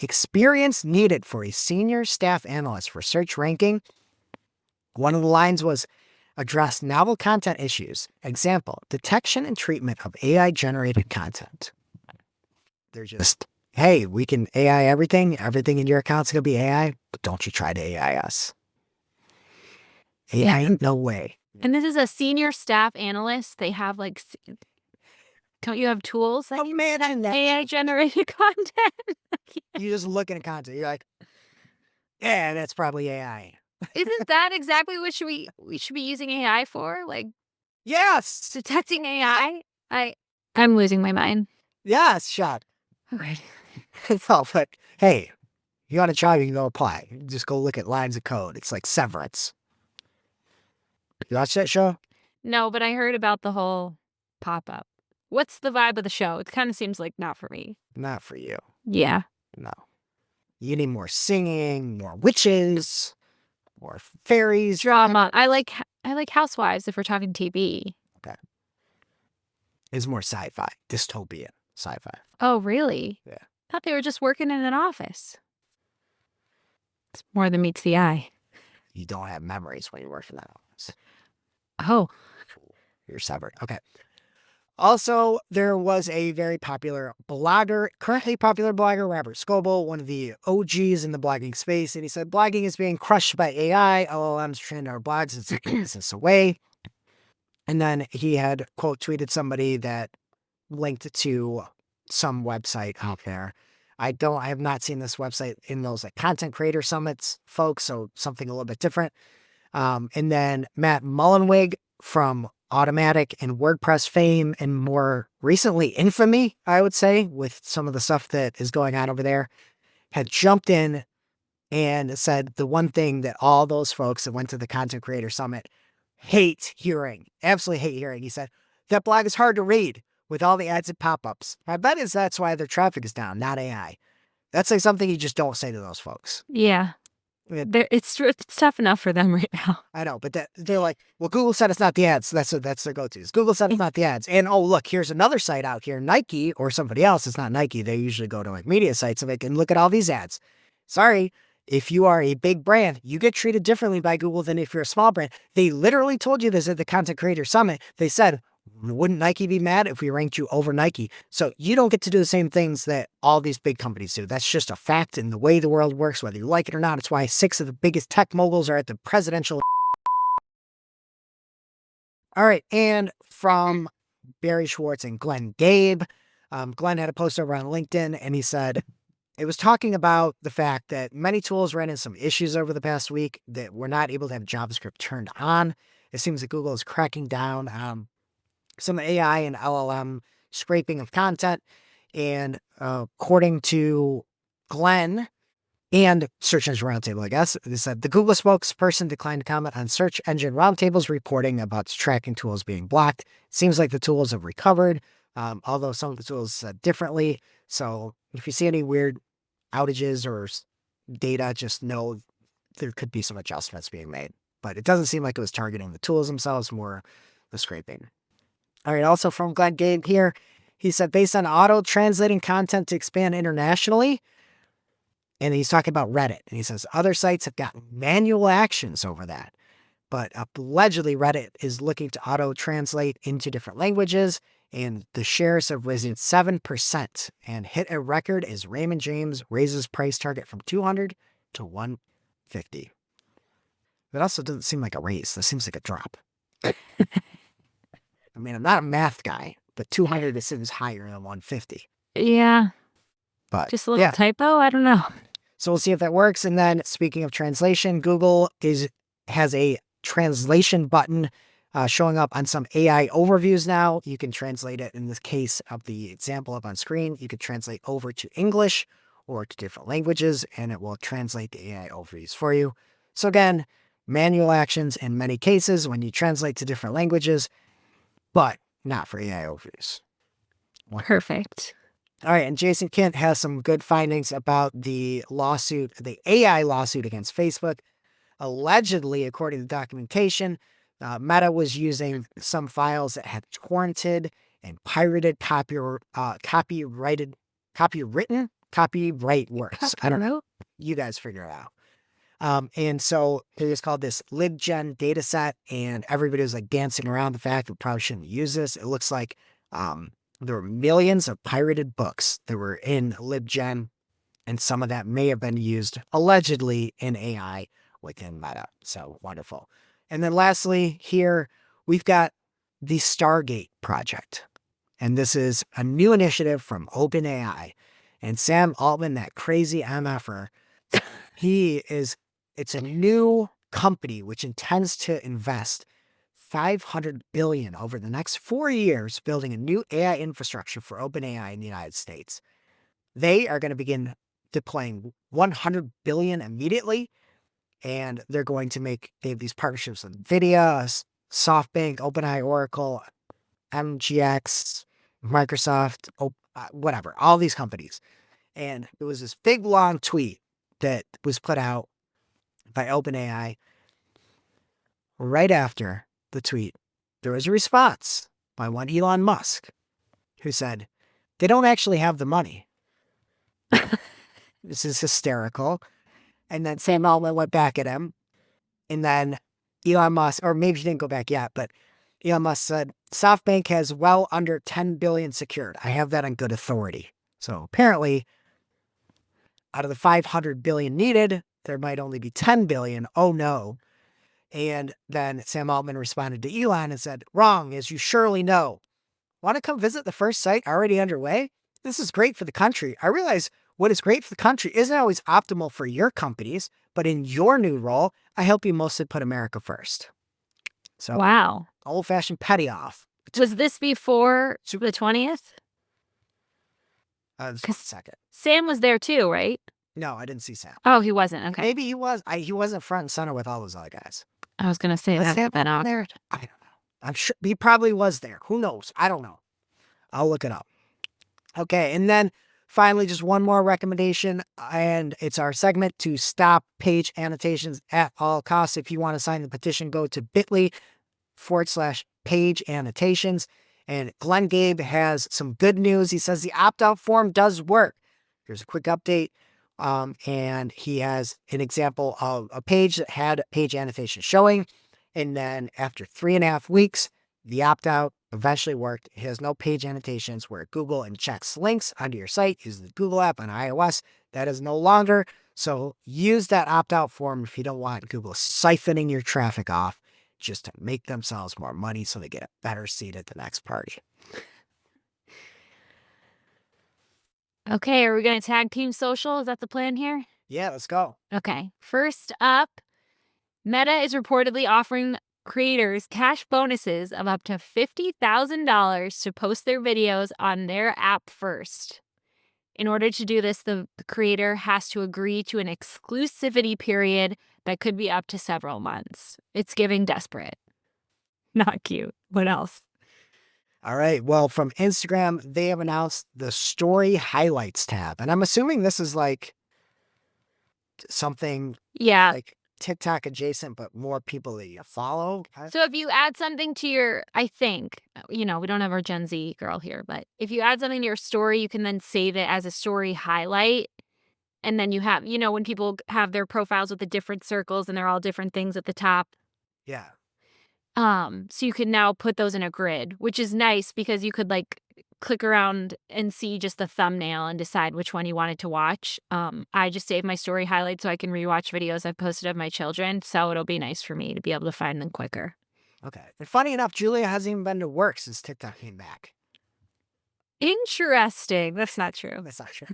experience needed for a senior staff analyst for search ranking, one of the lines was, address novel content issues. Example, detection and treatment of AI-generated content. They're just, hey, we can AI everything. Everything in your account's going to be AI, but don't you try to AI us. AI, no way. And this is a senior staff analyst. They have like, don't you have tools that Oh, man, I know. AI-generated content? You just look at content. You're like, yeah, that's probably AI. Isn't that exactly what we should be using AI for? Like, Yes. detecting AI? I'm losing my mind. Yes, shot. Okay. No, but hey, you want to try, you can go apply. You can just go look at lines of code. It's like Severance. You watch that show? No, but I heard about the whole pop-up. What's the vibe of the show? It kind of seems like not for me. Not for you. Yeah. No. You need more singing, more witches, more fairies. Drama. I like Housewives if we're talking TV. Okay. It's more sci-fi, dystopian sci-fi. Oh, really? Yeah. Thought they were just working in an office. It's more than meets the eye. You don't have memories when you work in that office. Oh, You're severed. Okay. Also, there was a very popular blogger, currently popular blogger, Robert Scoble, one of the OGs in the blogging space. And he said, blogging is being crushed by AI. LLMs train our blogs and taking business away. And then he had, quote, tweeted somebody that linked to some website out there. I have not seen this website in those like content creator summits, folks. So something a little bit different. And then Matt Mullenweg from Automatic and WordPress fame, and more recently infamy, I would say, with some of the stuff that is going on over there, had jumped in and said the one thing that all those folks that went to the Content Creator Summit absolutely hate hearing. He said, that blog is hard to read with all the ads and pop-ups. I bet that's why their traffic is down, not AI. That's like something you just don't say to those folks. yeah. It's tough enough for them right now. I know, but they're like, well, Google said it's not the ads. That's their go-tos. Google said it's not the ads. And oh, look, here's another site out here, Nike or somebody else. It's not Nike. They usually go to like media sites and they can look at all these ads. Sorry, if you are a big brand, you get treated differently by Google than if you're a small brand. They literally told you this at the Content Creator Summit. They said, wouldn't Nike be mad if we ranked you over Nike? So you don't get to do the same things that all these big companies do. That's just a fact in the way the world works, whether you like it or not. It's why 6 of the biggest tech moguls are at the presidential. All right. And from Barry Schwartz and Glenn Gabe, Glenn had a post over on LinkedIn and he said, it was talking about the fact that many tools ran into some issues over the past week that were not able to have JavaScript turned on. It seems that Google is cracking down on some AI and LLM scraping of content. And according to Glenn and Search Engine Roundtable, I guess, they said the Google spokesperson declined to comment on Search Engine Roundtable's reporting about tracking tools being blocked. Seems like the tools have recovered, although some of the tools said differently. So if you see any weird outages or data, just know there could be some adjustments being made. But it doesn't seem like it was targeting the tools themselves, more the scraping. All right, also from Glenn Gabe here, he said, based on auto-translating content to expand internationally, and he's talking about Reddit, and he says other sites have gotten manual actions over that, but allegedly Reddit is looking to auto-translate into different languages, and the shares have risen 7% and hit a record as Raymond James raises price target from $200 to $150. It also doesn't seem like a raise. That seems like a drop. I mean, I'm not a math guy, but 200 seems higher than 150. Yeah. But just a little typo. I don't know. So we'll see if that works. And then speaking of translation, Google has a translation button showing up on some AI overviews now. You can translate it in the case of the example up on screen. You could translate over to English or to different languages, and it will translate the AI overviews for you. So again, manual actions in many cases when you translate to different languages, but not for AI overviews. Perfect. All right, and Jason Kent has some good findings about the lawsuit, the AI lawsuit against Facebook. Allegedly, according to documentation, Meta was using some files that had torrented and pirated copyright works. I don't know. You guys figure it out. And so it was called this libgen dataset, and everybody was like dancing around the fact that we probably shouldn't use this. It looks like there were millions of pirated books that were in libgen, and some of that may have been used allegedly in AI within Meta. So wonderful. And then lastly, here we've got the Stargate project. And this is a new initiative from OpenAI. And Sam Altman, that crazy MFer, it's a new company which intends to invest $500 billion over the next 4 years building a new AI infrastructure for OpenAI in the United States. They are going to begin deploying $100 billion immediately, and they're going to they have these partnerships with NVIDIA, SoftBank, OpenAI, Oracle, MGX, Microsoft, whatever, all these companies. And it was this big, long tweet that was put out by OpenAI. Right after the tweet, there was a response by one Elon Musk. who said, they don't actually have the money. This is hysterical. And then Sam Altman went back at him. And then Elon Musk, or maybe he didn't go back yet, but Elon Musk said, SoftBank has well under 10 billion secured. I have that on good authority. So apparently, out of the 500 billion needed, there might only be 10 billion. Oh no. And then Sam Altman responded to Elon and said, wrong, as you surely know. Want to come visit the first site already underway? This is great for the country. I realize what is great for the country isn't always optimal for your companies, but in your new role, I help you mostly put America first. So, Wow. Old-fashioned petty off. Was this before the 20th? Just 1 second. Sam was there too, right? No, I didn't see Sam. Oh, he wasn't. Okay. Maybe he was. He wasn't front and center with all those other guys. I was going to say Was that. Sam Off. there? I don't know. I'm sure he probably was there. Who knows? I don't know. I'll look it up. Okay, and then finally, just one more recommendation, and it's our segment to stop page annotations at all costs. If you want to sign the petition, go to bit.ly/page annotations. And Glenn Gabe has some good news. He says the opt-out form does work. Here's a quick update. And he has an example of a page that had page annotation showing. And then after 3.5 weeks, the opt-out eventually worked. It has no page annotations where Google injects links onto your site using the Google app on iOS. That is no longer. So use that opt-out form if you don't want Google siphoning your traffic off just to make themselves more money so they get a better seat at the next party. Okay, are we going to tag team social? Is that the plan here? Yeah, let's go. Okay. First up, Meta is reportedly offering creators cash bonuses of up to $50,000 to post their videos on their app first. In order to do this, the creator has to agree to an exclusivity period that could be up to several months. It's giving desperate. Not cute. What else? All right. Well, from Instagram, they have announced the story highlights tab. And I'm assuming this is like something like TikTok adjacent, but more people that you follow. So if you add something to your, I think, we don't have our Gen Z girl here, but if you add something to your story, you can then save it as a story highlight. And then you have, when people have their profiles with the different circles and they're all different things at the top. Yeah. So you can now put those in a grid, which is nice because you could click around and see just the thumbnail and decide which one you wanted to watch. I just saved my story highlights so I can rewatch videos I've posted of my children. So it'll be nice for me to be able to find them quicker. Okay. And funny enough, Julia hasn't even been to work since TikTok came back. Interesting. That's not true. That's not true.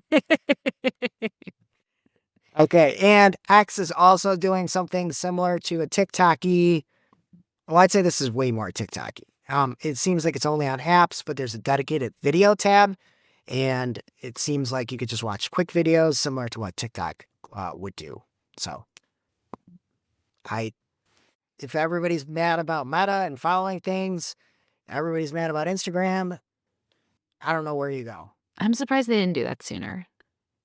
Okay. And X is also doing something similar to a TikTok-y. Well, I'd say this is way more TikTok-y. It seems like it's only on apps, but there's a dedicated video tab. And it seems like you could just watch quick videos similar to what TikTok would do. So if everybody's mad about Meta and following things, everybody's mad about Instagram, I don't know where you go. I'm surprised they didn't do that sooner,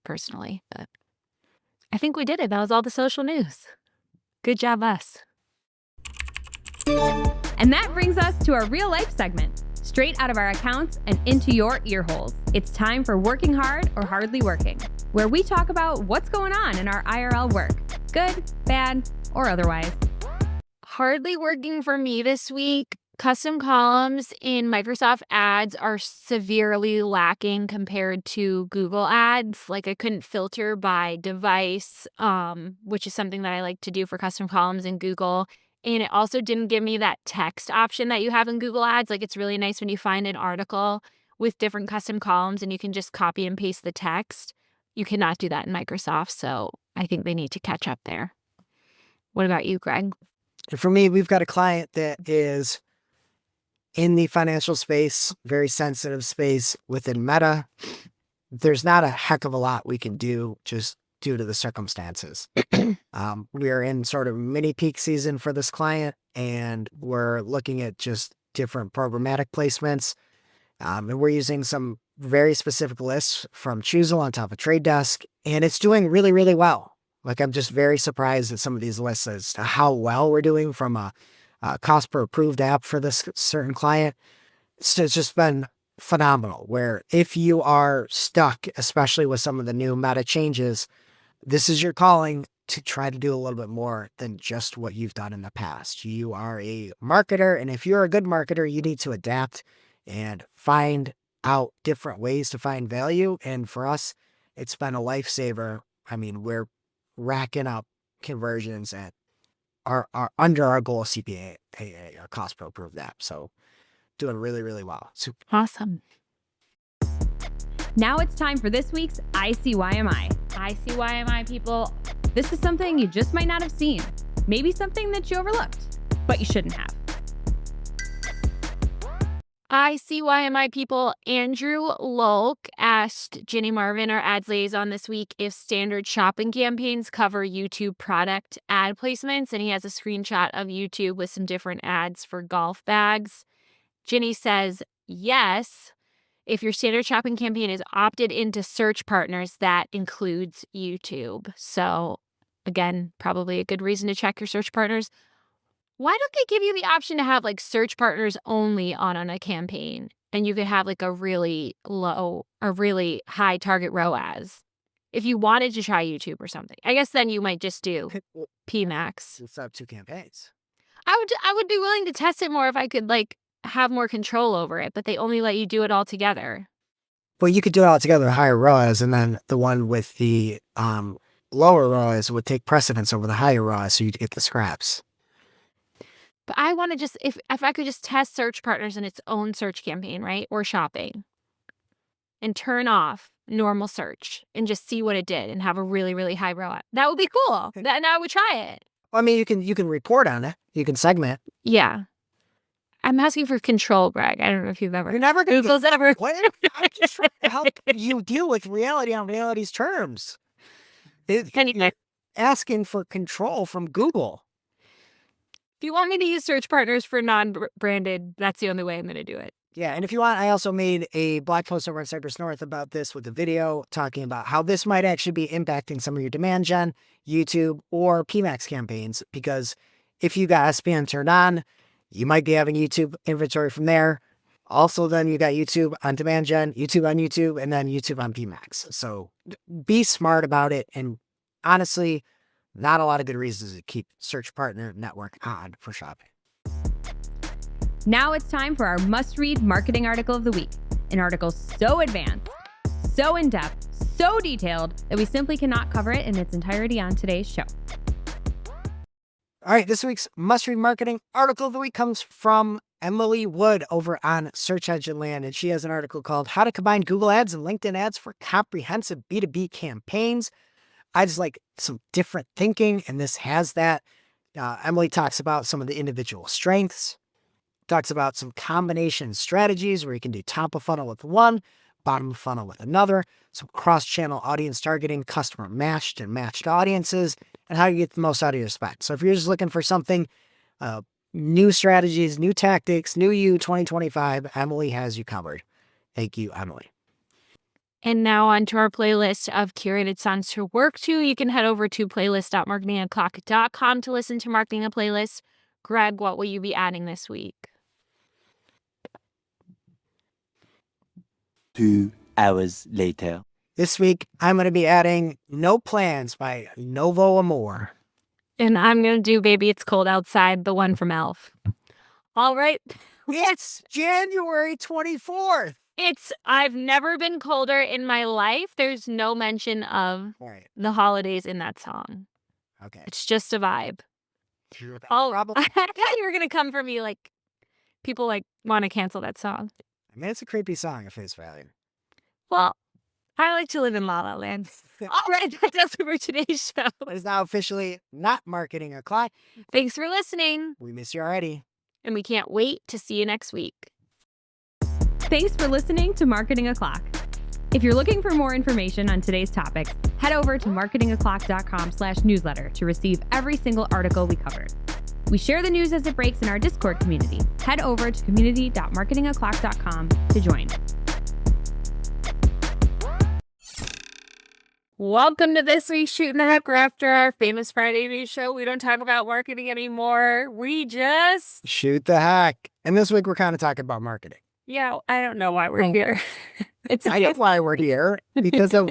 personally. But I think we did it. That was all the social news. Good job, us. And that brings us to our real life segment, straight out of our accounts and into your ear holes. It's time for Working Hard or Hardly Working, where we talk about what's going on in our IRL work, good, bad, or otherwise. Hardly working for me this week. Custom columns in Microsoft Ads are severely lacking compared to Google Ads. I couldn't filter by device, which is something that I like to do for custom columns in Google. And it also didn't give me that text option that you have in Google Ads. It's really nice when you find an article with different custom columns and you can just copy and paste the text. You cannot do that in Microsoft, so I think they need to catch up there. What about you, Greg? For me, we've got a client that is in the financial space, very sensitive space within Meta. There's not a heck of a lot we can do just due to the circumstances. We are in sort of mini peak season for this client, and we're looking at just different programmatic placements. And we're using some very specific lists from Choosel on top of Trade Desk, and it's doing really, really well. I'm just very surprised at some of these lists as to how well we're doing from a cost per approved app for this certain client. So it's just been phenomenal, where if you are stuck, especially with some of the new meta changes, this is your calling to try to do a little bit more than just what you've done in the past. You are a marketer, and if you're a good marketer, you need to adapt and find out different ways to find value. And for us, it's been a lifesaver. I mean, we're racking up conversions at are under our goal CPA. Our cost pro proved that. So doing really, really well. Super. Awesome. Now it's time for this week's ICYMI. ICYMI, people. This is something you just might not have seen. Maybe something that you overlooked, but you shouldn't have. ICYMI, people. Andrew Lolk asked Ginny Marvin, our ads liaison this week, if standard shopping campaigns cover YouTube product ad placements, and he has a screenshot of YouTube with some different ads for golf bags. Ginny says, yes. If your standard shopping campaign is opted into search partners, that includes YouTube. So again, probably a good reason to check your search partners. Why don't they give you the option to have like search partners only on a campaign, and you could have like a really low or really high target ROAS if you wanted to try YouTube or something? I guess then you might just do PMAX. It's up 2 campaigns. I would be willing to test it more if I could like have more control over it, but they only let you do it all together. Well, you could do it all together with higher ROAS, and then the one with the lower ROAS would take precedence over the higher ROAS, so you'd get the scraps. But I want to just, if I could just test search partners in its own search campaign, right? Or shopping, and turn off normal search and just see what it did and have a really, really high ROAS. That would be cool. And I would try it. Well, I mean, you can report on it. You can segment. Yeah. I'm asking for control, Greg. I don't know if you've ever. You're never going to Google's ever. What? I'm just trying to help you deal with reality on reality's terms. Anyway, Asking for control from Google. if you want me to use search partners for non-branded, that's the only way I'm going to do it. Yeah, and if you want, I also made a blog post over on Cypress North about this with a video talking about how this might actually be impacting some of your demand gen, YouTube, or PMAX campaigns, because if you got SPN turned on, you might be having YouTube inventory from there. Also, then you got YouTube on demand gen, YouTube on YouTube, and then YouTube on PMAX. So be smart about it. And honestly, not a lot of good reasons to keep search partner network on for shopping. Now it's time for our must-read marketing article of the week. An article so advanced, so in-depth, so detailed that we simply cannot cover it in its entirety on today's show. All right, this week's must-read marketing article of the week comes from Emily Wood over on Search Engine Land, and she has an article called How to Combine Google Ads and LinkedIn Ads for Comprehensive B2B Campaigns. I just like some different thinking, and this has that. Emily talks about some of the individual strengths, talks about some combination strategies where you can do top of funnel with one, bottom of funnel with another, some cross-channel audience targeting, customer matched and matched audiences, and how you get the most out of your spend. So if you're just looking for something, new strategies, new tactics, new you 2025, Emily has you covered. Thank you, Emily. And now on to our playlist of curated songs to work to. You can head over to playlist.marketingoclock.com to listen to Marketing a Playlist. Greg, what will you be adding this week? 2 hours later. This week, I'm going to be adding No Plans by Novo Amor. And I'm going to do Baby It's Cold Outside, the one from Elf. All right. It's January 24th. I've never been colder in my life. There's no mention of the holidays in that song. Okay. It's just a vibe. Probably. I thought you were going to come for me like people like want to cancel that song. I mean, it's a creepy song at face value. Well, I like to live in La La Land. All right, that does it for today's show. It is now officially not Marketing O'Clock. Thanks for listening. We miss you already. And we can't wait to see you next week. Thanks for listening to Marketing O'Clock. If you're looking for more information on today's topics, head over to marketingoclock.com/newsletter to receive every single article we covered. We share the news as it breaks in our Discord community. Head over to community.marketingoclock.com to join. Welcome to this week's Shootin The Heck. After our famous Friday news show, we don't talk about marketing anymore. We just... Shoot the heck. And this week, we're kind of talking about marketing. Yeah, I don't know why we're here. I know why we're here, because of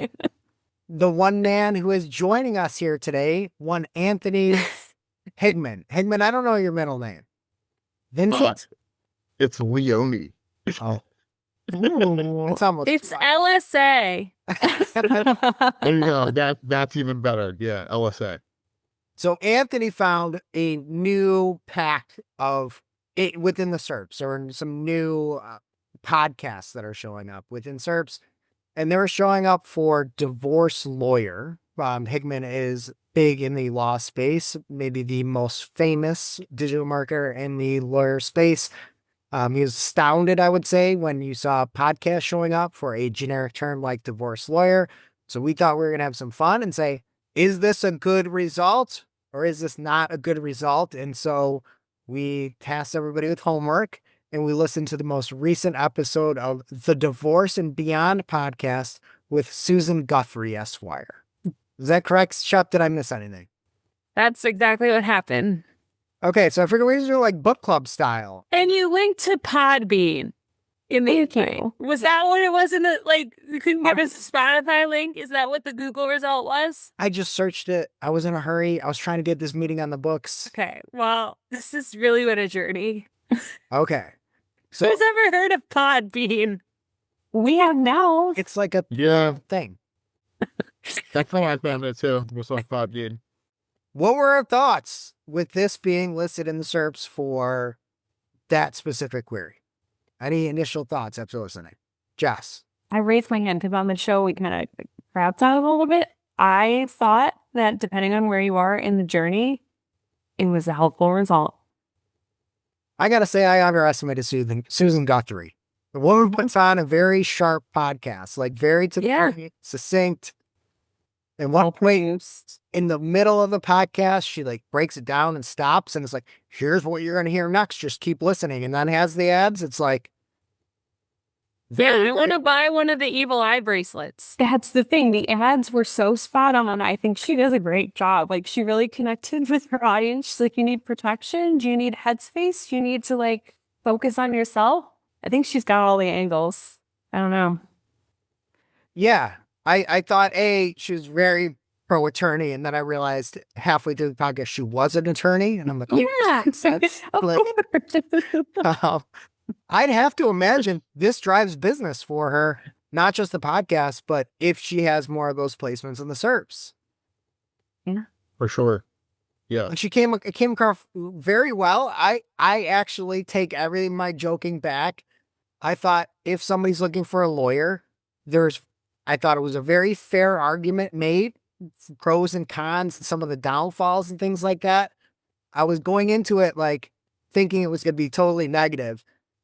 the one man who is joining us here today, one Anthony Higman. Higman, I don't know your middle name. Vincent? It's Leone. Oh. It's almost It's LSA. There you go. That's even better. Yeah, LSA. So Anthony found a new pack of it within the SERPs, or some new podcasts that are showing up within SERPs, and they're showing up for divorce lawyer. Higman is big in the law space, maybe the most famous digital marketer in the lawyer space. He was astounded, I would say, when you saw a podcast showing up for a generic term like divorce lawyer. So we thought we were going to have some fun and say, is this a good result or is this not a good result? And so we tasked everybody with homework and we listened to the most recent episode of the Divorce and Beyond podcast with Susan Guthrie, Esquire. Is that correct, Shep? Did I miss anything? That's exactly what happened. Okay, so I figured we should do like book club style. And you linked to Podbean in the thing. Was that what it was in the, like, you couldn't give us a Spotify link? Is that what the Google result was? I just searched it. I was in a hurry. I was trying to get this meeting on the books. Okay, well, this has really been a journey. Okay. So Who's ever heard of Podbean? We have now. it's like a Yeah, thing. that's how I found it too. It was like 5 dude. What were our thoughts with this being listed in the SERPs for that specific query? Any initial thoughts after listening? Jess? I raised my hand because on the show we kind of crapped out a little bit. I thought that depending on where you are in the journey, it was a helpful result. I gotta say, I underestimated Susan Guthrie. The woman puts on a very sharp podcast, like very to the point, succinct. And one point in the middle of the podcast, she like breaks it down and stops, and it's like, here's what you're gonna hear next. Just keep listening, and then has the ads. It's like, Yeah, I want to buy one of the evil eye bracelets. That's the thing. The ads were so spot on. I think she does a great job. Like, she really connected with her audience. She's like, you need protection? Do you need headspace? You need to like focus on yourself? I think she's got all the angles. I don't know. yeah. I thought she was very pro attorney, and then I realized halfway through the podcast she was an attorney, and I'm like, Yeah. that's I'd have to imagine this drives business for her, not just the podcast, but if she has more of those placements in the SERPs. For sure. Yeah. And it came across very well. I actually take everything my joking back. I thought if somebody's looking for a lawyer, I thought it was a very fair argument made, pros and cons, some of the downfalls and things like that. I was going into it like thinking it was going to be totally negative,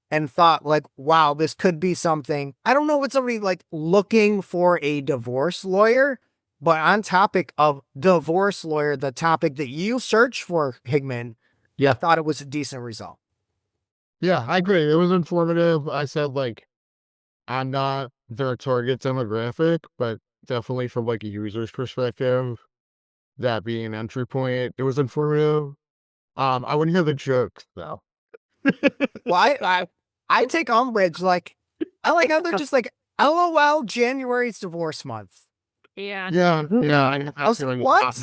and thought like, wow, this could be something. I don't know if it's somebody like looking for a divorce lawyer, but on topic of divorce lawyer, the topic that you searched for, Higman, I thought it was a decent result. Yeah, I agree. It was informative. I said, like, I'm not their target demographic, but definitely from like a user's perspective, that being an entry point, it was informative. I wouldn't hear the jokes though. Well, I take umbrage. Like, I like how they're just like, LOL, January's divorce month. Yeah. Yeah. I was like, what?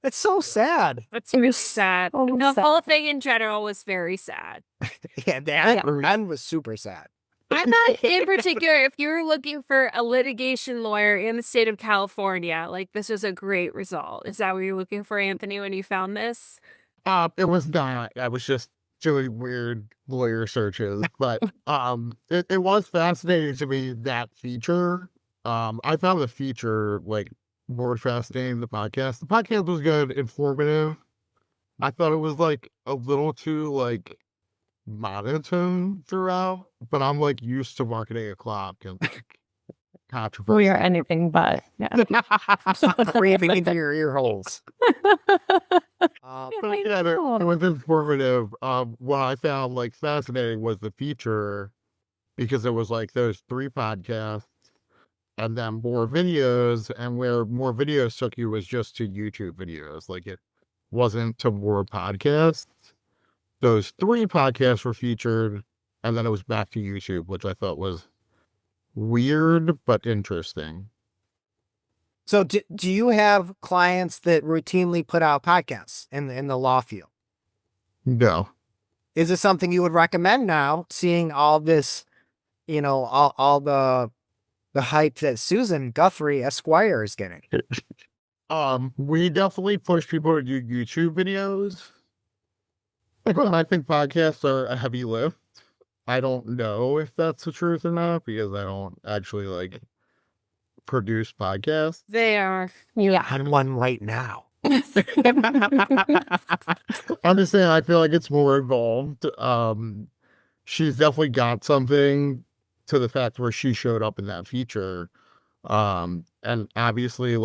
It's so sad. That's really sad. Oh, The sad. whole thing in general was very sad. Yeah, that was super sad. I thought in particular, if you're looking for a litigation lawyer in the state of California, like this was a great result. Is that what you're looking for, Anthony, when you found this? It was not. I was just doing weird lawyer searches, but it was fascinating to me, that feature. I found the feature like more fascinating than the podcast. The podcast was good, informative. I thought it was like a little too like monotone throughout, but I'm like used to marketing a clock and like controversy. We are anything but. Yeah. Breathing into your ear holes. But yeah, it was informative. What I found like fascinating was the feature, because it was like those 3 podcasts and then more videos, and where more videos took you was just to YouTube videos. Like, it wasn't to more podcasts. Those 3 podcasts were featured, and then it was back to YouTube, which I thought was weird but interesting. So do you have clients that routinely put out podcasts in the law field? No. Is it something you would recommend now, seeing all this, all the hype that Susan Guthrie Esquire is getting? We definitely push people to do YouTube videos. I think podcasts are a heavy lift. I don't know if that's the truth or not because I don't actually produce podcasts. They are. Yeah. I'm one right now. I'm just saying, I feel like it's more involved. She's definitely got something to the fact where she showed up in that feature. And obviously,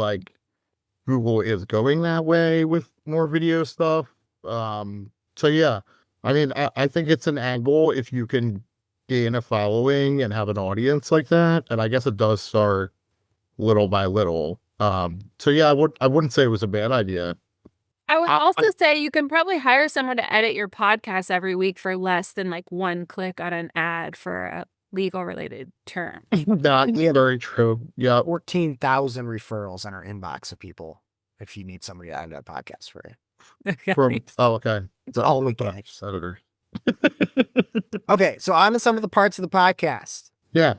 Google is going that way with more video stuff. So yeah, I mean, I think it's an angle if you can gain a following and have an audience like that. And I guess it does start little by little. So yeah, I wouldn't say it was a bad idea. I would also say you can probably hire someone to edit your podcast every week for less than one click on an ad for a legal related term. That's very true. Yeah. 14,000 referrals in our inbox of people if you need somebody to edit a podcast for you. Okay. It's all we can. Editor. Okay, so on to some of the parts of the podcast. Yeah.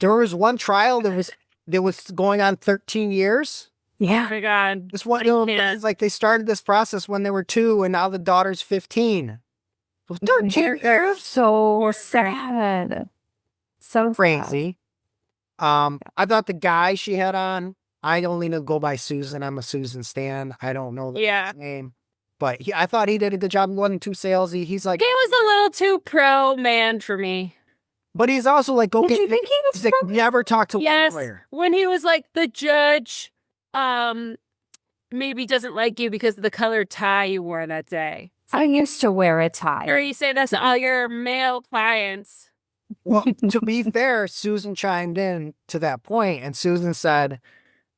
There was one trial that was going on 13 years. Yeah. Oh my God. This one, it's like they started this process when they were 2 and now the daughter's 15. 13 years. So sad. So Crazy. I thought the guy she had on, I only know go by Susan. I'm a Susan stan. I don't know the guy's name. But I thought he did a good job. He wasn't too salesy. He's like, He was a little too pro man for me. but he's also like, okay, Did you think he was he's like, never talk to Yes. a lawyer. When he was like, the judge maybe doesn't like you because of the colored tie you wore that day. I used to wear a tie. Or you say that's all your male clients. Well, to be fair, Susan chimed in to that point, and Susan said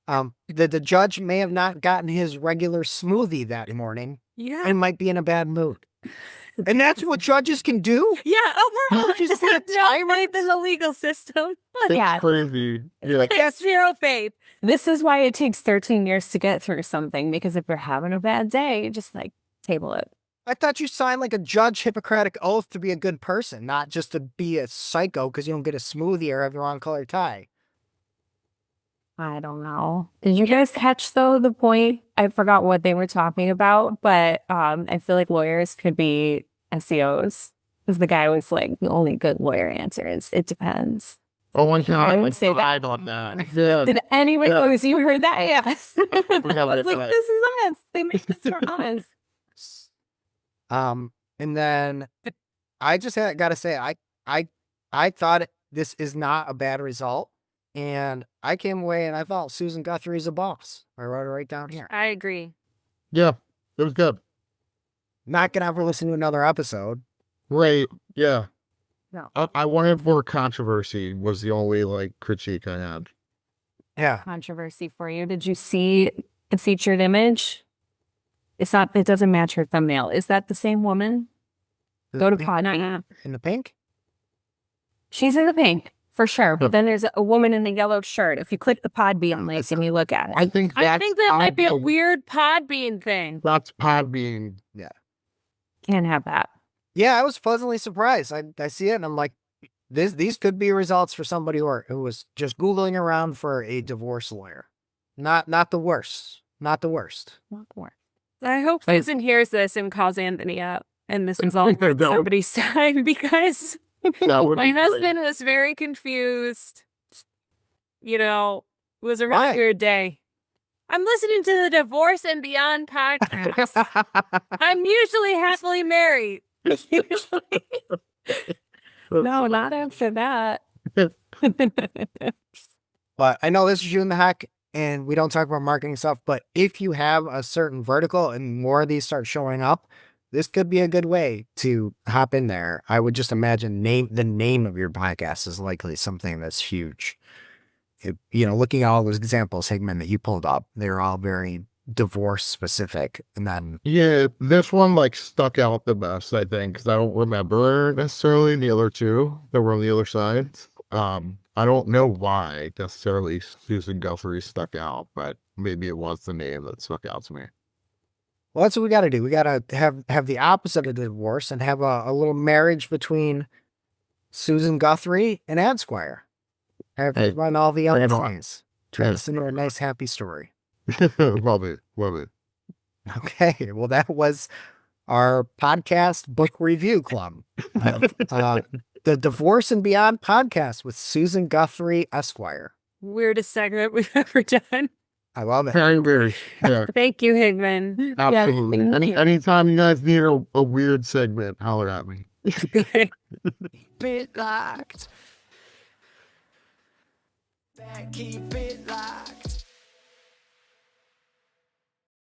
that the judge may have not gotten his regular smoothie that morning Yeah. and might be in a bad mood. And that's what judges can do? Yeah. Oh, we're Just just a timer? like the legal system. It's crazy. You're like, That's zero faith. This is why it takes 13 years to get through something, because if you're having a bad day, just table it. I thought you signed like a judge Hippocratic oath to be a good person, not just to be a psycho because you don't get a smoothie or have the wrong color tie. I don't know. Did you guys catch, though, the point? I forgot what they were talking about, but I feel like lawyers could be SEOs. Because the guy was like, the only good lawyer answer is, it depends. oh my God, I would say that. I don't know. Yeah. Did anyone Yeah. notice you heard that? Yes. I Yeah, was like, this is honest. They make this more honest. And then I just got to say, I thought this is not a bad result. And I came away and I thought Susan Guthrie's a boss. I wrote it right down here. I agree. Yeah, it was good. Not going to ever listen to another episode. Right. Yeah. No. I wanted more controversy was the only critique I had. Yeah. Controversy for you. Did you see the featured image? It doesn't match her thumbnail. Is that the same woman? Go to pod. In the pink? She's in the pink, for sure. But then there's a woman in a yellow shirt. If you click the Podbean link and you look at it. I think I think that might be a weird Podbean thing. That's Podbean. Can't have that. Yeah, I was pleasantly surprised. I see it and I'm like, these could be results for somebody who was just Googling around for a divorce lawyer. Not the worst. Not the worst. Not the worst. I hope Susan hears this and calls Anthony up. And this was all somebody's time because my husband was very confused. It was a really weird day. I'm listening to the Divorce and Beyond podcast. I'm usually happily married. No, not after that. But I know this is Shootin The Heck, and we don't talk about marketing stuff, but if you have a certain vertical and more of these start showing up, this could be a good way to hop in there. I would just imagine the name of your podcast is likely something that's huge. Looking at all those examples, Higman, that you pulled up, they're all very divorce specific. And then, Yeah, this one like stuck out the best, I think, because I don't remember necessarily the other two that were on the other side. I don't know why necessarily Susan Guthrie stuck out, but maybe it was the name that stuck out to me. well, that's what we got to do. We got to have the opposite of the divorce and have a little marriage between Susan Guthrie and Adsquire. Have run all the other things. Turn this into a nice, happy story. Love it. Love it. Okay, well, that was our podcast book review club. The Divorce and Beyond podcast with Susan Guthrie, Esquire. Weirdest segment we've ever done. I love it. Very, very. Yeah, Thank you, Higman. absolutely. Anytime you guys need a weird segment, holler at me. Bit locked. Keep it locked.